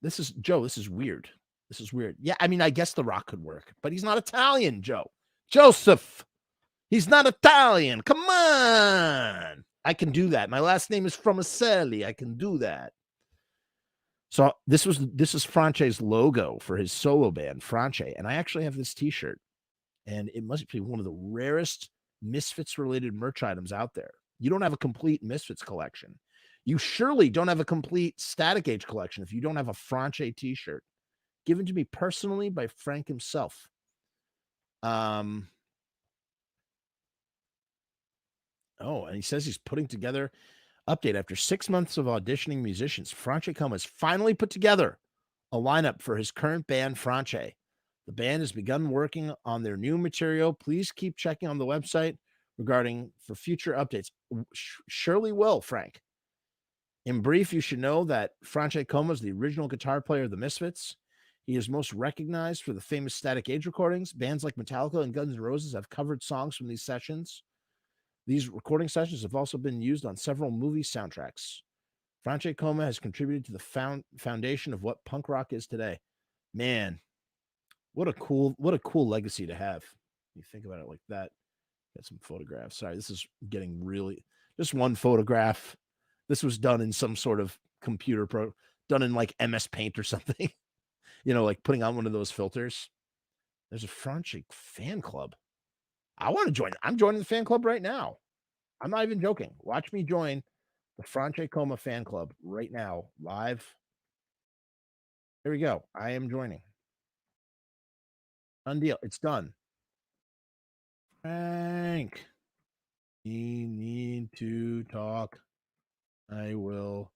This is Joe. This is weird. This is weird. Yeah, I mean, I guess The Rock could work, but he's not Italian, Joe. Joseph. He's not Italian. Come on. I can do that. My last name is Fromaselli. I can do that. So this is Franche's logo for his solo band, Franche. And I actually have this t-shirt. And it must be one of the rarest Misfits related merch items out there. You don't have a complete Misfits collection. You surely don't have a complete Static Age collection if you don't have a Franche t-shirt given to me personally by Frank himself. Oh, and he says he's putting together Update: after 6 months of auditioning musicians, Franche Coma has finally put together a lineup for his current band, Franche. The band has begun working on their new material. Please keep checking on the website regarding for future updates. Surely will, Frank. In brief, you should know that Franche Coma is the original guitar player of the Misfits. He is most recognized for the famous Static Age recordings. Bands like Metallica and Guns N' Roses have covered songs from these sessions. These recording sessions have also been used on several movie soundtracks. Franche Coma has contributed to the foundation of what punk rock is today. Man, what a cool legacy to have. You think about it like that. Got some photographs. Sorry, this is getting really just one photograph. This was done in some sort of computer done in like MS Paint or something. Like putting on one of those filters. There's a Franche fan club. I want to join. I'm joining the fan club right now. I'm not even joking. Watch me join the Franche Coma fan club right now, live. Here we go. I am joining. Done deal. It's done. Frank, we need to talk. I will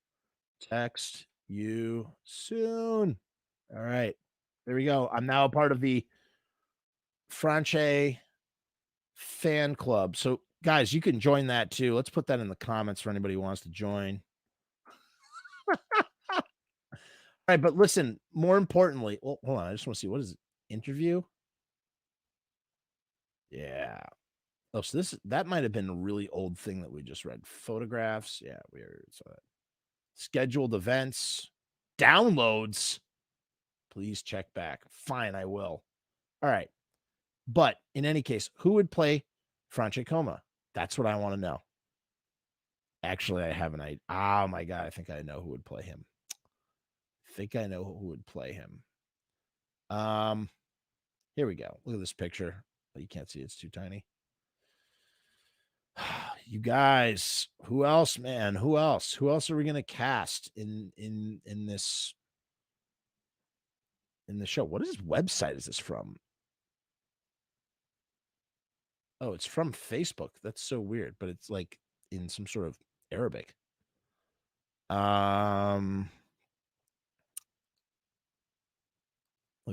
text you soon. All right. There we go. I'm now a part of the Franche fan club. So, guys, you can join that too. Let's put that in the comments for anybody who wants to join. All right. But listen, more importantly, hold on. I just want to see what is it? Interview? Yeah. Oh, so that might have been a really old thing that we just read. Photographs. Yeah, we already saw that. Scheduled events, downloads. Please check back. Fine, I will. All right. But in any case, who would play Franche Coma? That's what I want to know. Actually, I have an idea. Oh my God, I think I know who would play him. Here we go. Look at this picture. Oh, you can't see it. It's too tiny. You guys, who else, man? Who else are we gonna cast in this the show? What is website is this from? Oh, it's from Facebook. That's so weird, but it's like in some sort of Arabic. Look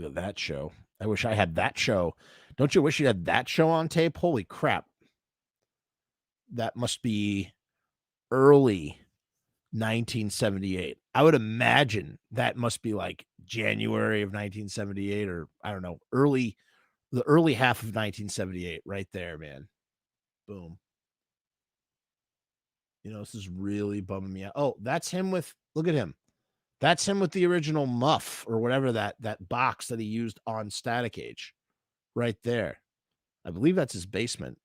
at that show. I wish I had that show. Don't you wish you had that show on tape? Holy crap. That must be early 1978. I would imagine that must be like January of 1978, or I don't know, the early half of 1978 right there, man. Boom. This is really bumming me out. Oh, that's him look at him. That's him with the original muff or whatever that box that he used on Static Age right there. I believe that's his basement.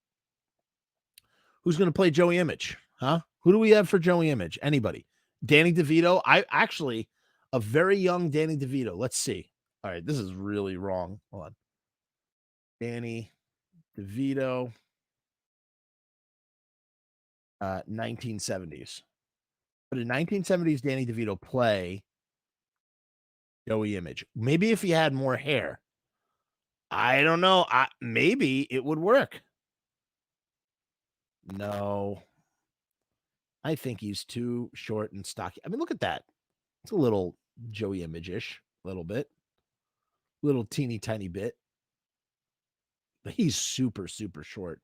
Who's going to play Joey Image? Huh? Who do we have for Joey Image? Anybody? Danny DeVito? A very young Danny DeVito. Let's see. All right, this is really wrong. Hold on. Danny DeVito, 1970s. But in 1970s, Danny DeVito play Joey Image. Maybe if he had more hair. I don't know. Maybe it would work. No. I think he's too short and stocky. I mean, look at that. It's a little Joey Image-ish, a little bit. Little teeny tiny bit. But he's super, super short.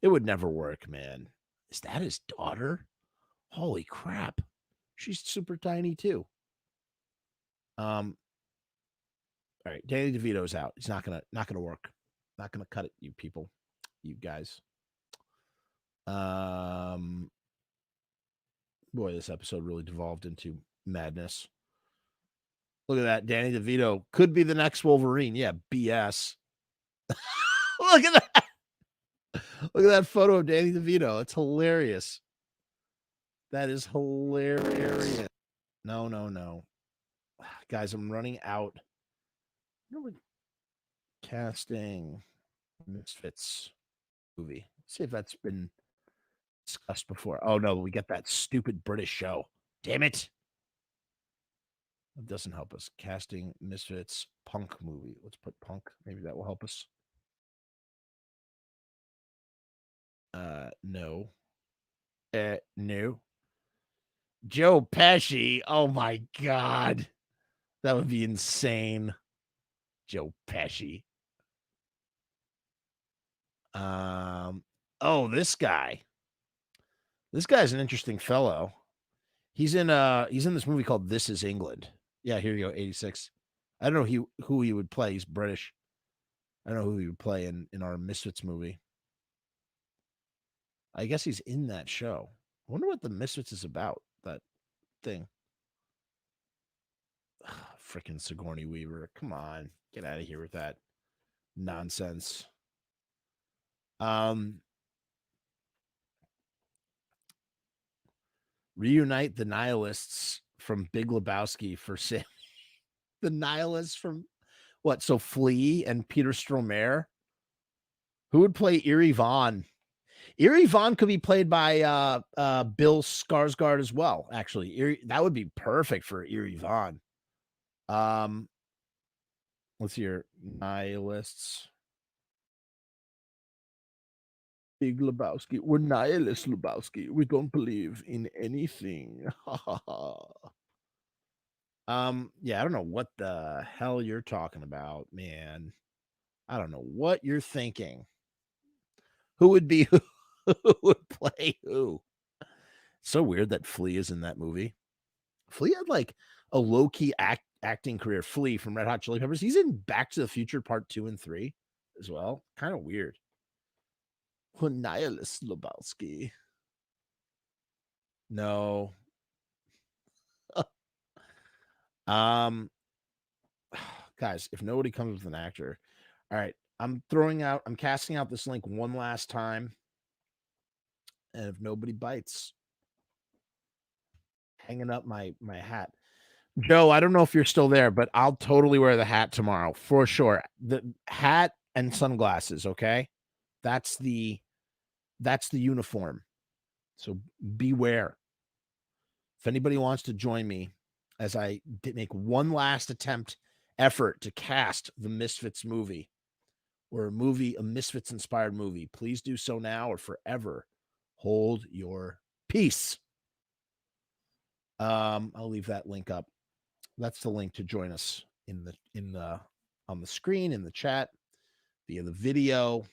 It would never work, man. Is that his daughter? Holy crap. She's super tiny too. All right, Danny DeVito's out. He's not gonna work. Not gonna cut it, you people, you guys. Boy, this episode really devolved into madness. Look at that. Danny DeVito could be the next Wolverine. Yeah, BS. Look at that. Look at that photo of Danny DeVito. It's hilarious. That is hilarious. No. Guys, I'm running out. Casting Misfits movie. Let's see if that's been discussed before. Oh no, we get that stupid British show. Damn it. That doesn't help us. Casting Misfits punk movie. Let's put punk. Maybe that will help us. No. No. Joe Pesci. Oh my God. That would be insane. Joe Pesci. Oh, this guy. This guy's an interesting fellow. He's in this movie called This Is England. Yeah, here you go, 86. I don't know who he would play. He's British. I don't know who he would play in our Misfits movie. I guess he's in that show. I wonder what the Misfits is about, that thing. Freaking Sigourney Weaver. Come on. Get out of here with that nonsense. Reunite the nihilists from Big Lebowski for Sam. The nihilists from what? So Flea and Peter Stormare. Who would play Erie Vaughn? Erie Vaughn could be played by Bill Skarsgård as well. Actually, that would be perfect for Erie Vaughn. Let's hear nihilists. Big Lebowski. We're nihilists, Lebowski. We don't believe in anything. Yeah, I don't know what the hell you're talking about, man. I don't know what you're thinking. Who would be who? Who would play who? So weird that Flea is in that movie. Flea had like a low-key acting career. Flea from Red Hot Chili Peppers. He's in Back to the Future Part 2 and 3 as well. Kind of weird. Nihilist Lebowski. No. Guys, if nobody comes with an actor, all right, I'm casting out this link one last time. And if nobody bites, hanging up my hat. Joe, I don't know if you're still there, but I'll totally wear the hat tomorrow for sure. The hat and sunglasses, okay? That's the uniform. So beware. If anybody wants to join me as I make one last effort to cast the Misfits movie or a Misfits inspired movie, please do so now or forever hold your peace. I'll leave that link up. That's the link to join us on the screen, in the chat, via the video.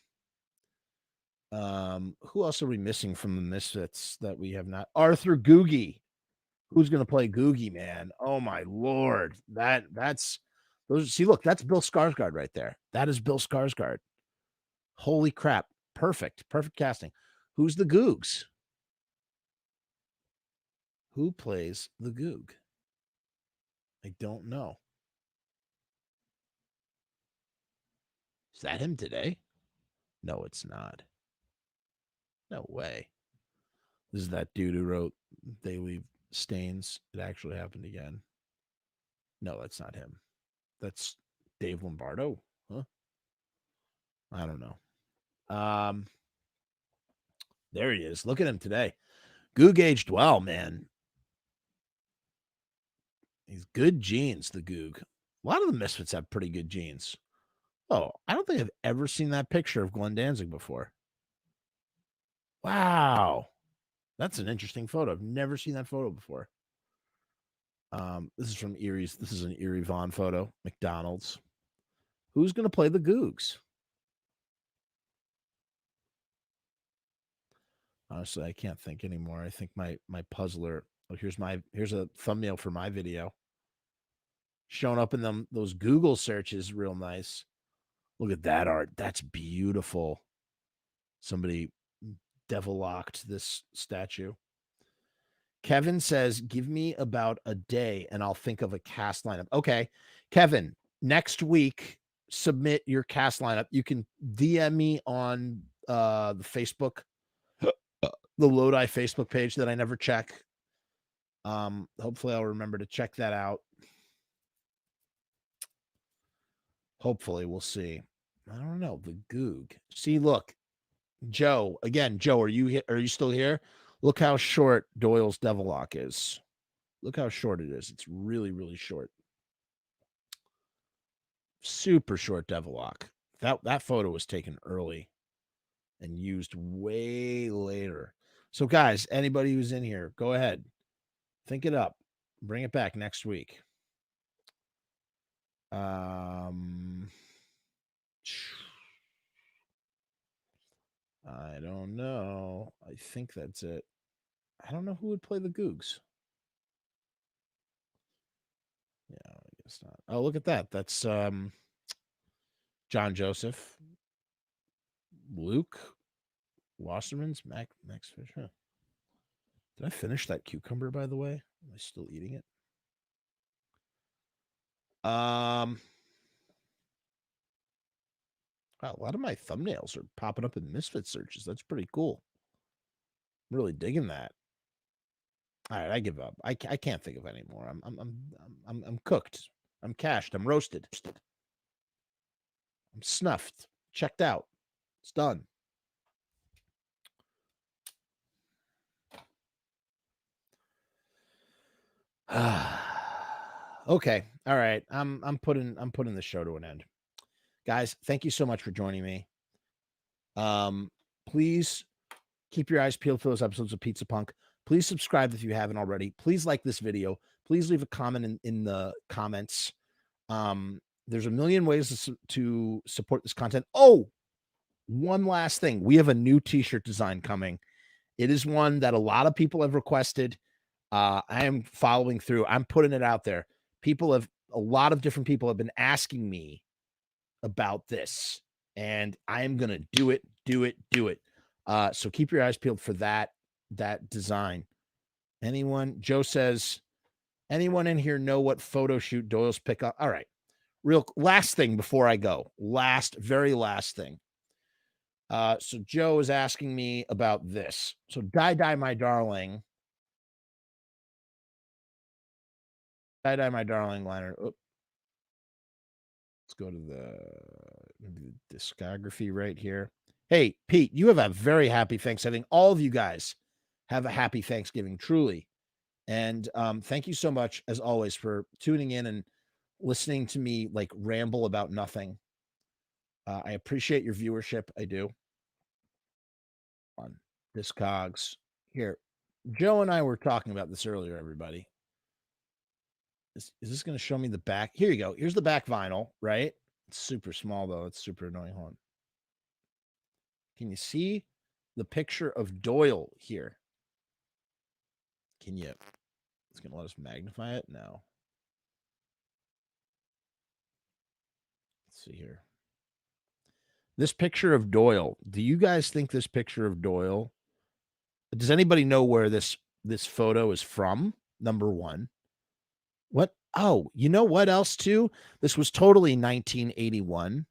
Who else are we missing from the Misfits that we have not? Arthur Googie. Who's going to play Googie, man? Oh my Lord. That's those. See, look, that's Bill Skarsgård right there. That is Bill Skarsgård. Holy crap. Perfect casting. Who's the Googs? Who plays the Goog? I don't know. Is that him today? No, it's not. No way. This is that dude who wrote They Leave Stains. It actually happened again. No, that's not him. That's Dave Lombardo. Huh? I don't know. There he is. Look at him today. Goog aged well, man. He's good genes, the Goog. A lot of the Misfits have pretty good genes. Oh, I don't think I've ever seen that picture of Glenn Danzig before. Wow. That's an interesting photo. I've never seen that photo before. This is from Erie's. This is an Erie Vaughn photo. McDonald's. Who's going to play the Googs? Honestly, I can't think anymore. I think my puzzler. Oh, here's a thumbnail for my video. Showing up in those Google searches, real nice. Look at that art. That's beautiful. Somebody devil locked this statue. Kevin says, give me about a day and I'll think of a cast lineup. Okay. Kevin, next week, submit your cast lineup. You can DM me on the Facebook, the Lodi Facebook page that I never check. Hopefully I'll remember to check that out. Hopefully, we'll see. I don't know. The Goog. See, look, Joe. Again, Joe, are you still here? Look how short Doyle's Devilock is. Look how short it is. It's really, really short. Super short Devilock. That photo was taken early and used way later. So, guys, anybody who's in here, go ahead. Think it up. Bring it back next week. I don't know. I think that's it. I don't know who would play the Googs. Yeah, I guess not. Oh, look at that. That's John Joseph, Luke Wasserman's, Max Fisher. Did I finish that cucumber, by the way? Am I still eating it? Wow, a lot of my thumbnails are popping up in Misfits searches. That's pretty cool. I'm really digging that. All right, I give up. I can't think of any more. I'm cooked. I'm cashed. I'm roasted. I'm snuffed. Checked out. It's done. Okay. All right. I'm putting the show to an end. Guys, thank you so much for joining me. Please keep your eyes peeled for those episodes of Pizza Punk. Please subscribe if you haven't already. Please like this video. Please leave a comment in the comments. There's a million ways to support this content. Oh, one last thing. We have a new t-shirt design coming. It is one that a lot of people have requested. I am following through. I'm putting it out there. A lot of different people have been asking me about this, and I am going to do it. So keep your eyes peeled for that design. Joe says, anyone in here know what photo shoot Doyle's pick up? All right. Last thing before I go. Very last thing. So Joe is asking me about this. So Die, My Darling. Die, My Darling liner. Let's go to the discography right here. Hey, Pete, you have a very happy Thanksgiving. All of you guys have a happy Thanksgiving, truly. And thank you so much, as always, for tuning in and listening to me like ramble about nothing. I appreciate your viewership. I do. On Discogs. Here, Joe and I were talking about this earlier, everybody. Is this going to show me the back? Here you go. Here's the back vinyl, right? It's super small, though. It's super annoying. Hold on. Can you see the picture of Doyle here? It's going to let us magnify it? No. Let's see here. This picture of Doyle. Do you guys think this picture of Doyle? Does anybody know where this photo is from? Number one. What? Oh, you know what else too? This was totally 1981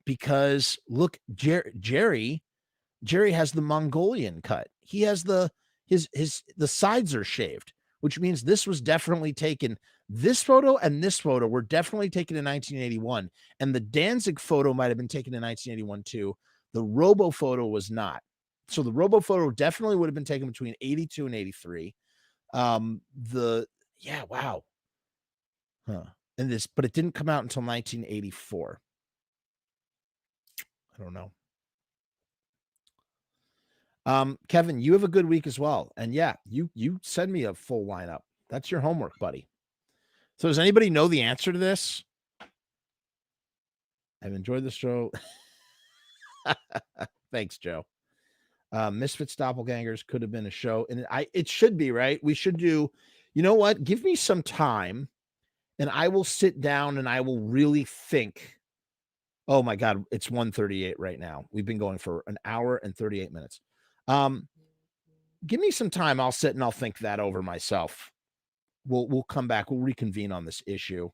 because look, Jerry has the Mongolian cut. He has the sides are shaved, which means this was definitely taken. This photo and this photo were definitely taken in 1981, and the Danzig photo might have been taken in 1981 too. The Robo photo was not. So the Robo photo definitely would have been taken between 82 and 83. Wow. Huh. But it didn't come out until 1984. I don't know. Kevin, you have a good week as well. And yeah, you send me a full lineup. That's your homework, buddy. So does anybody know the answer to this? I've enjoyed the show. Thanks, Joe. Misfits Doppelgangers could have been a show, and it should be, right? We should do, you know what? Give me some time, and I will sit down and I will really think. Oh my God, it's 1:38 right now. We've been going for an hour and 38 minutes. Give me some time. I'll sit and I'll think that over myself. We'll come back. We'll reconvene on this issue.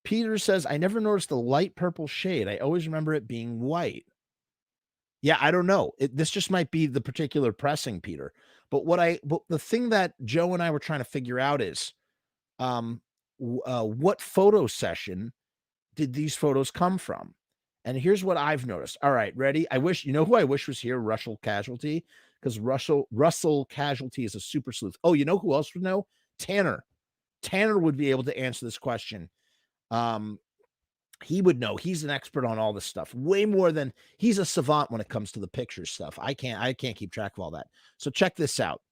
Peter says, I never noticed the light purple shade. I always remember it being white. Yeah, I don't know. This just might be the particular pressing, Peter. But the thing that Joe and I were trying to figure out is, what photo session did these photos come from? And here's what I've noticed. All right, ready? You know who I wish was here? Russell Casualty, because Russell Casualty is a super sleuth. Oh, you know who else would know? Tanner. Tanner would be able to answer this question. He would know. He's an expert on all this stuff, way more than he's a savant when it comes to the picture stuff. I can't keep track of all that. So check this out.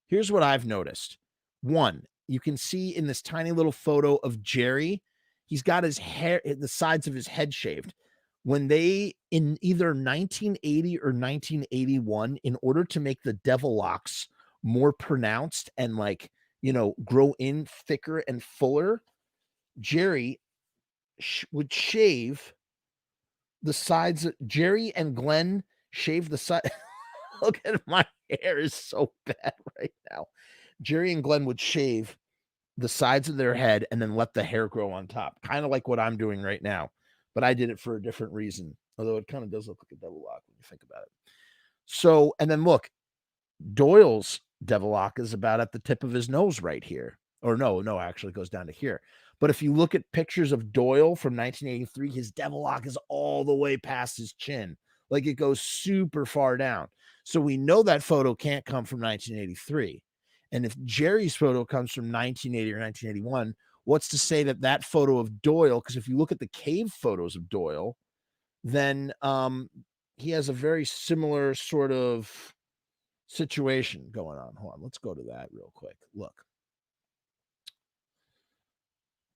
Here's what I've noticed. One, you can see in this tiny little photo of Jerry, he's got his hair, the sides of his head shaved. When they, in either 1980 or 1981, in order to make the devil locks more pronounced and like, you know, grow in thicker and fuller, Jerry would shave the sides. Jerry and Glenn shave the side. Look at my hair is so bad right now. Jerry and Glenn would shave the sides of their head and then let the hair grow on top, kind of like what I'm doing right now. But I did it for a different reason, although it kind of does look like a devil lock when you think about it. So, and then look, Doyle's devil lock is about at the tip of his nose right here. Or no, actually it goes down to here. But if you look at pictures of Doyle from 1983, his devil lock is all the way past his chin. Like it goes super far down. So we know that photo can't come from 1983. And if Jerry's photo comes from 1980 or 1981, what's to say that that photo of Doyle, because if you look at the cave photos of Doyle, then he has a very similar sort of situation going on. Hold on, let's go to that real quick. Look.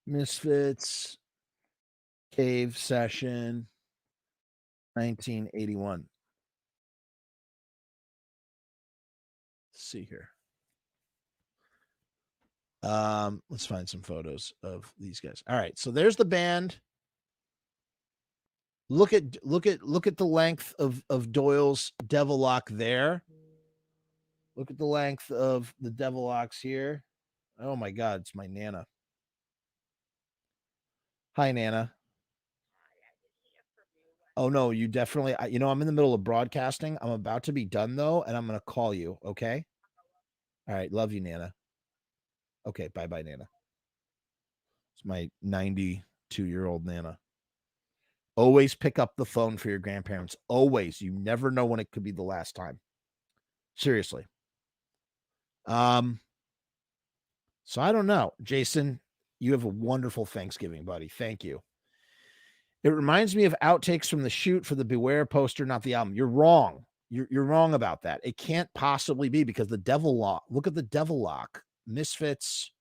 Misfits cave session 1981. Let's see here. Let's find some photos of these guys. All right, so there's the band. Look at the length of Doyle's devil lock there. Look at the length of the devil locks here. Oh my God, it's my Nana. Hi, Nana. Oh no, you definitely. You know, I'm in the middle of broadcasting. I'm about to be done though, and I'm gonna call you. Okay. All right. Love you, Nana. Okay. Bye, bye, Nana. It's my 92-year-old Nana. Always pick up the phone for your grandparents. Always. You never know when it could be the last time. Seriously. So I don't know, Jason. You have a wonderful Thanksgiving, buddy. Thank you. It reminds me of outtakes from the shoot for the Beware poster, not the album. You're wrong. You're wrong about that. It can't possibly be because the devil lock. Look at the devil lock. Misfits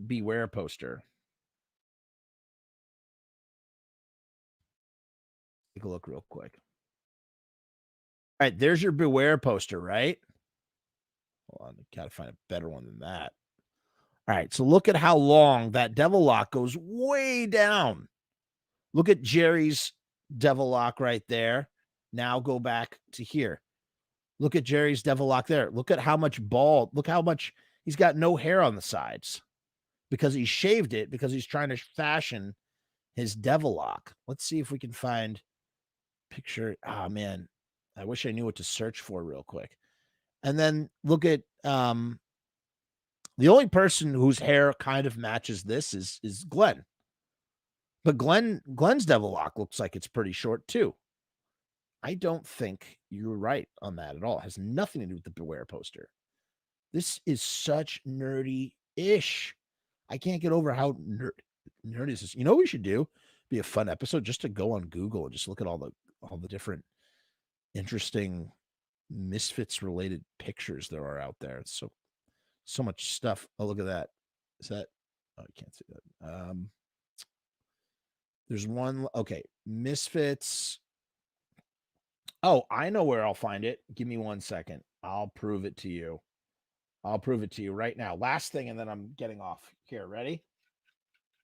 Beware poster. Take a look real quick. All right, there's your Beware poster, right? Hold on, gotta find a better one than that. All right, so look at how long that devil lock goes way down. Look at Jerry's devil lock right there. Now go back to here. Look at Jerry's devil lock there. Look at how much bald. Look how much he's got no hair on the sides because he shaved it because he's trying to fashion his devil lock. Let's see if we can find picture. Oh man, I wish I knew what to search for real quick. And then look at the only person whose hair kind of matches this is Glenn. But Glenn's devil lock looks like it's pretty short too. I don't think you're right on that at all. It has nothing to do with the Beware poster. This is such nerdy-ish. I can't get over how nerdy this is. You know what we should do? Be a fun episode just to go on Google and just look at all the different interesting Misfits related pictures there are out there. It's so much stuff. Oh, look at that. Is that? Oh, I can't see that. There's one. Okay, Misfits. Oh, I know where I'll find it. Give me 1 second. I'll prove it to you. I'll prove it to you right now. Last thing, and then I'm getting off. Here, ready?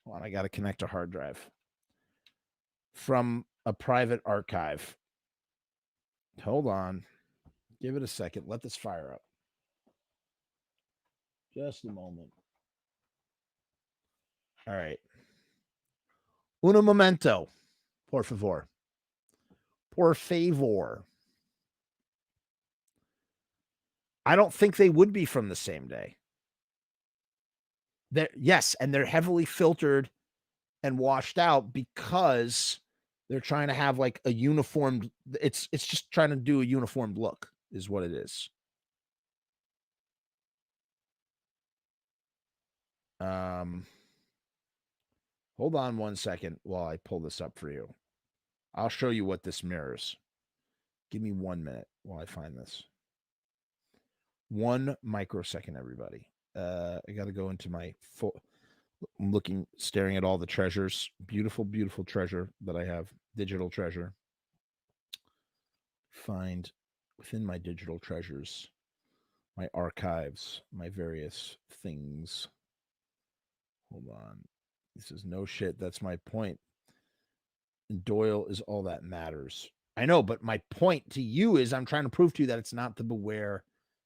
Hold on, I got to connect a hard drive from a private archive. Hold on. Give it a second. Let this fire up. Just a moment. All right. Uno momento. Por favor. Por favor. I don't think they would be from the same day. Yes, and they're heavily filtered and washed out because they're trying to have like a uniformed. It's just trying to do a uniformed look, is what it is. Hold on 1 second while I pull this up for you. I'll show you what this mirrors. Give me 1 minute while I find this. 1 microsecond, everybody. I got to go into my I'm staring at all the treasures. Beautiful, beautiful treasure that I have. Digital treasure. Find within my digital treasures, my archives, my various things. Hold on. This is no shit. That's my point. And Doyle is all that matters. I know, but my point to you is I'm trying to prove to you that it's not the Beware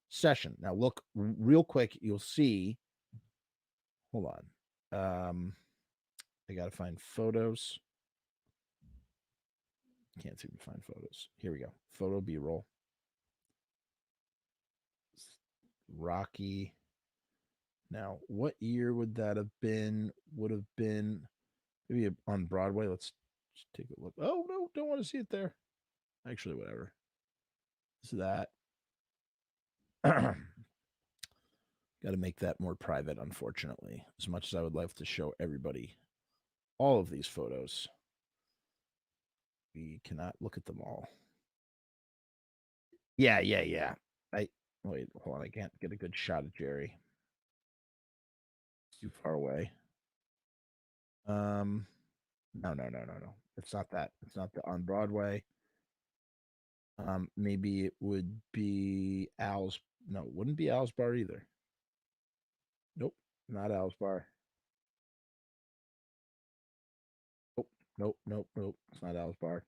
session. Now look real quick. You'll see. Hold on. I got to find photos. Can't seem to find photos. Here we go. Photo B-roll. Rocky. Now, what year would that have been? Would have been maybe on Broadway. Let's just take a look. Oh, no, don't want to see it there. Actually, whatever. This is that. Got to make that more private, unfortunately. As much as I would love to show everybody all of these photos, we cannot look at them all. Yeah. Wait, hold on. I can't get a good shot of Jerry. It's too far away. No. It's not that. It's not the on Broadway. Maybe it would be Al's. No, it wouldn't be Al's Bar either. Nope, not Al's Bar. Nope. It's not Al's Bar.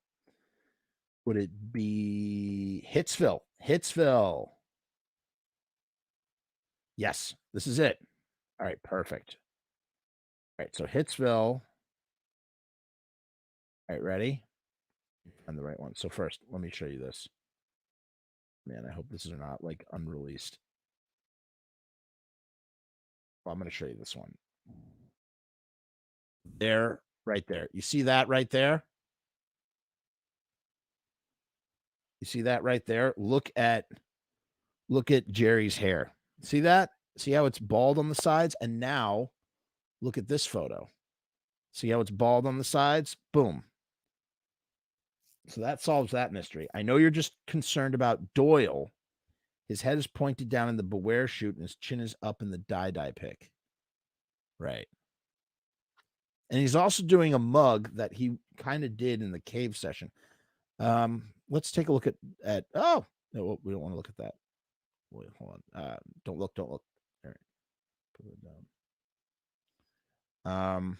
Would it be Hitsville? Hitsville. Yes, this is it. All right, perfect. All right, so Hitsville. All right, ready? I'm the right one. So first, let me show you this. Man, I hope this is not like unreleased. Well, I'm going to show you this one. There, right there. You see that right there? You see that right there? Look at Jerry's hair. See that? See how it's bald on the sides? And now look at this photo. See how it's bald on the sides? Boom. So that solves that mystery. I know you're just concerned about Doyle. His head is pointed down in the Beware shoot and his chin is up in the die pick. Right. And he's also doing a mug that he kind of did in the cave session. Let's take a look at oh, no, we don't want to look at that. Wait, hold on. Don't look. All right. Put it down.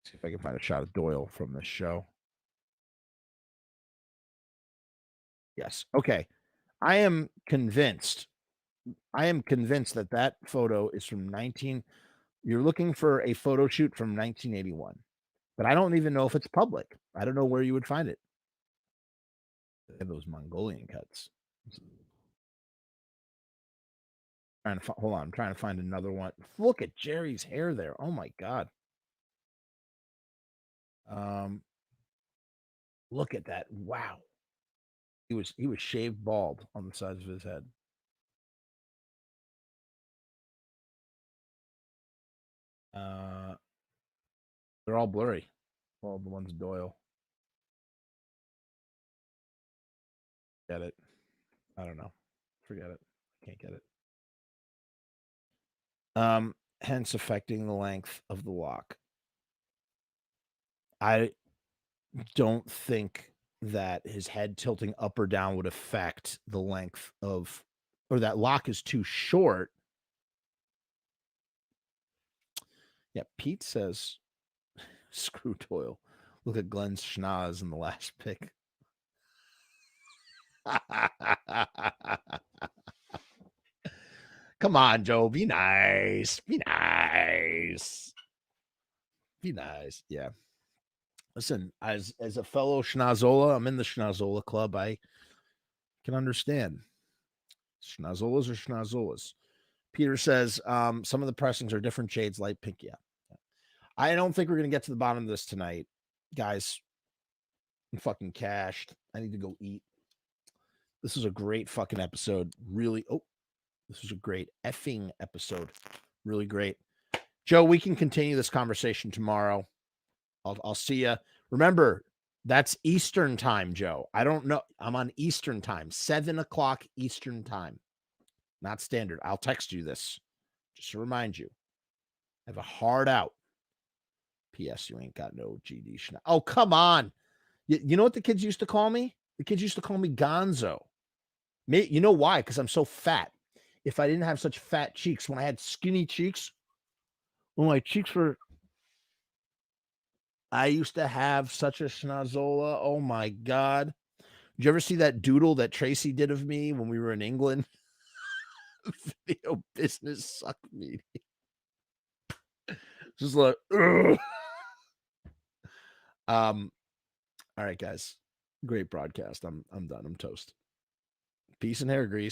See if I can find a shot of Doyle from this show. Yes. Okay. I am convinced that photo is from you're looking for a photo shoot from 1981. But I don't even know if it's public. I don't know where you would find it. They have those Mongolian cuts. Hold on, I'm trying to find another one. Look at Jerry's hair there. Oh my god. Look at that. Wow. He was shaved bald on the sides of his head. They're all blurry. All the ones Doyle. Get it? I don't know. Forget it. Can't get it. Hence affecting the length of the lock. I don't think that his head tilting up or down would affect the length of, or that lock is too short. Yeah, Pete says, screw Doyle. Look at Glenn's schnoz in the last pick. Come on, Joe. Be nice. Be nice. Be nice. Yeah. Listen, as a fellow schnozola, I'm in the schnozola club. I can understand. Schnozolas are schnozolas. Peter says some of the pressings are different shades, light pink. Yeah. I don't think we're going to get to the bottom of this tonight. Guys, I'm fucking cashed. I need to go eat. This is a great fucking episode. Really. Oh, this was a great effing episode. Really great. Joe, we can continue this conversation tomorrow. I'll see you. Remember, That's Eastern time, Joe. I don't know. I'm on Eastern time, 7 o'clock Eastern time, not standard. I'll text you this just to remind you. I have a hard out. P.S. You ain't got no GD. Oh, come on. You know what the kids used to call me? The kids used to call me Gonzo. You know why? Because I'm so fat. If I didn't have such fat cheeks, when I had skinny cheeks, when my cheeks were, I used to have such a schnozola. Oh my God. Did you ever see that doodle that Tracy did of me when we were in England? Video business suck me. Just like, ugh. All right, guys. Great broadcast. I'm done. I'm toast. Peace and hair grease.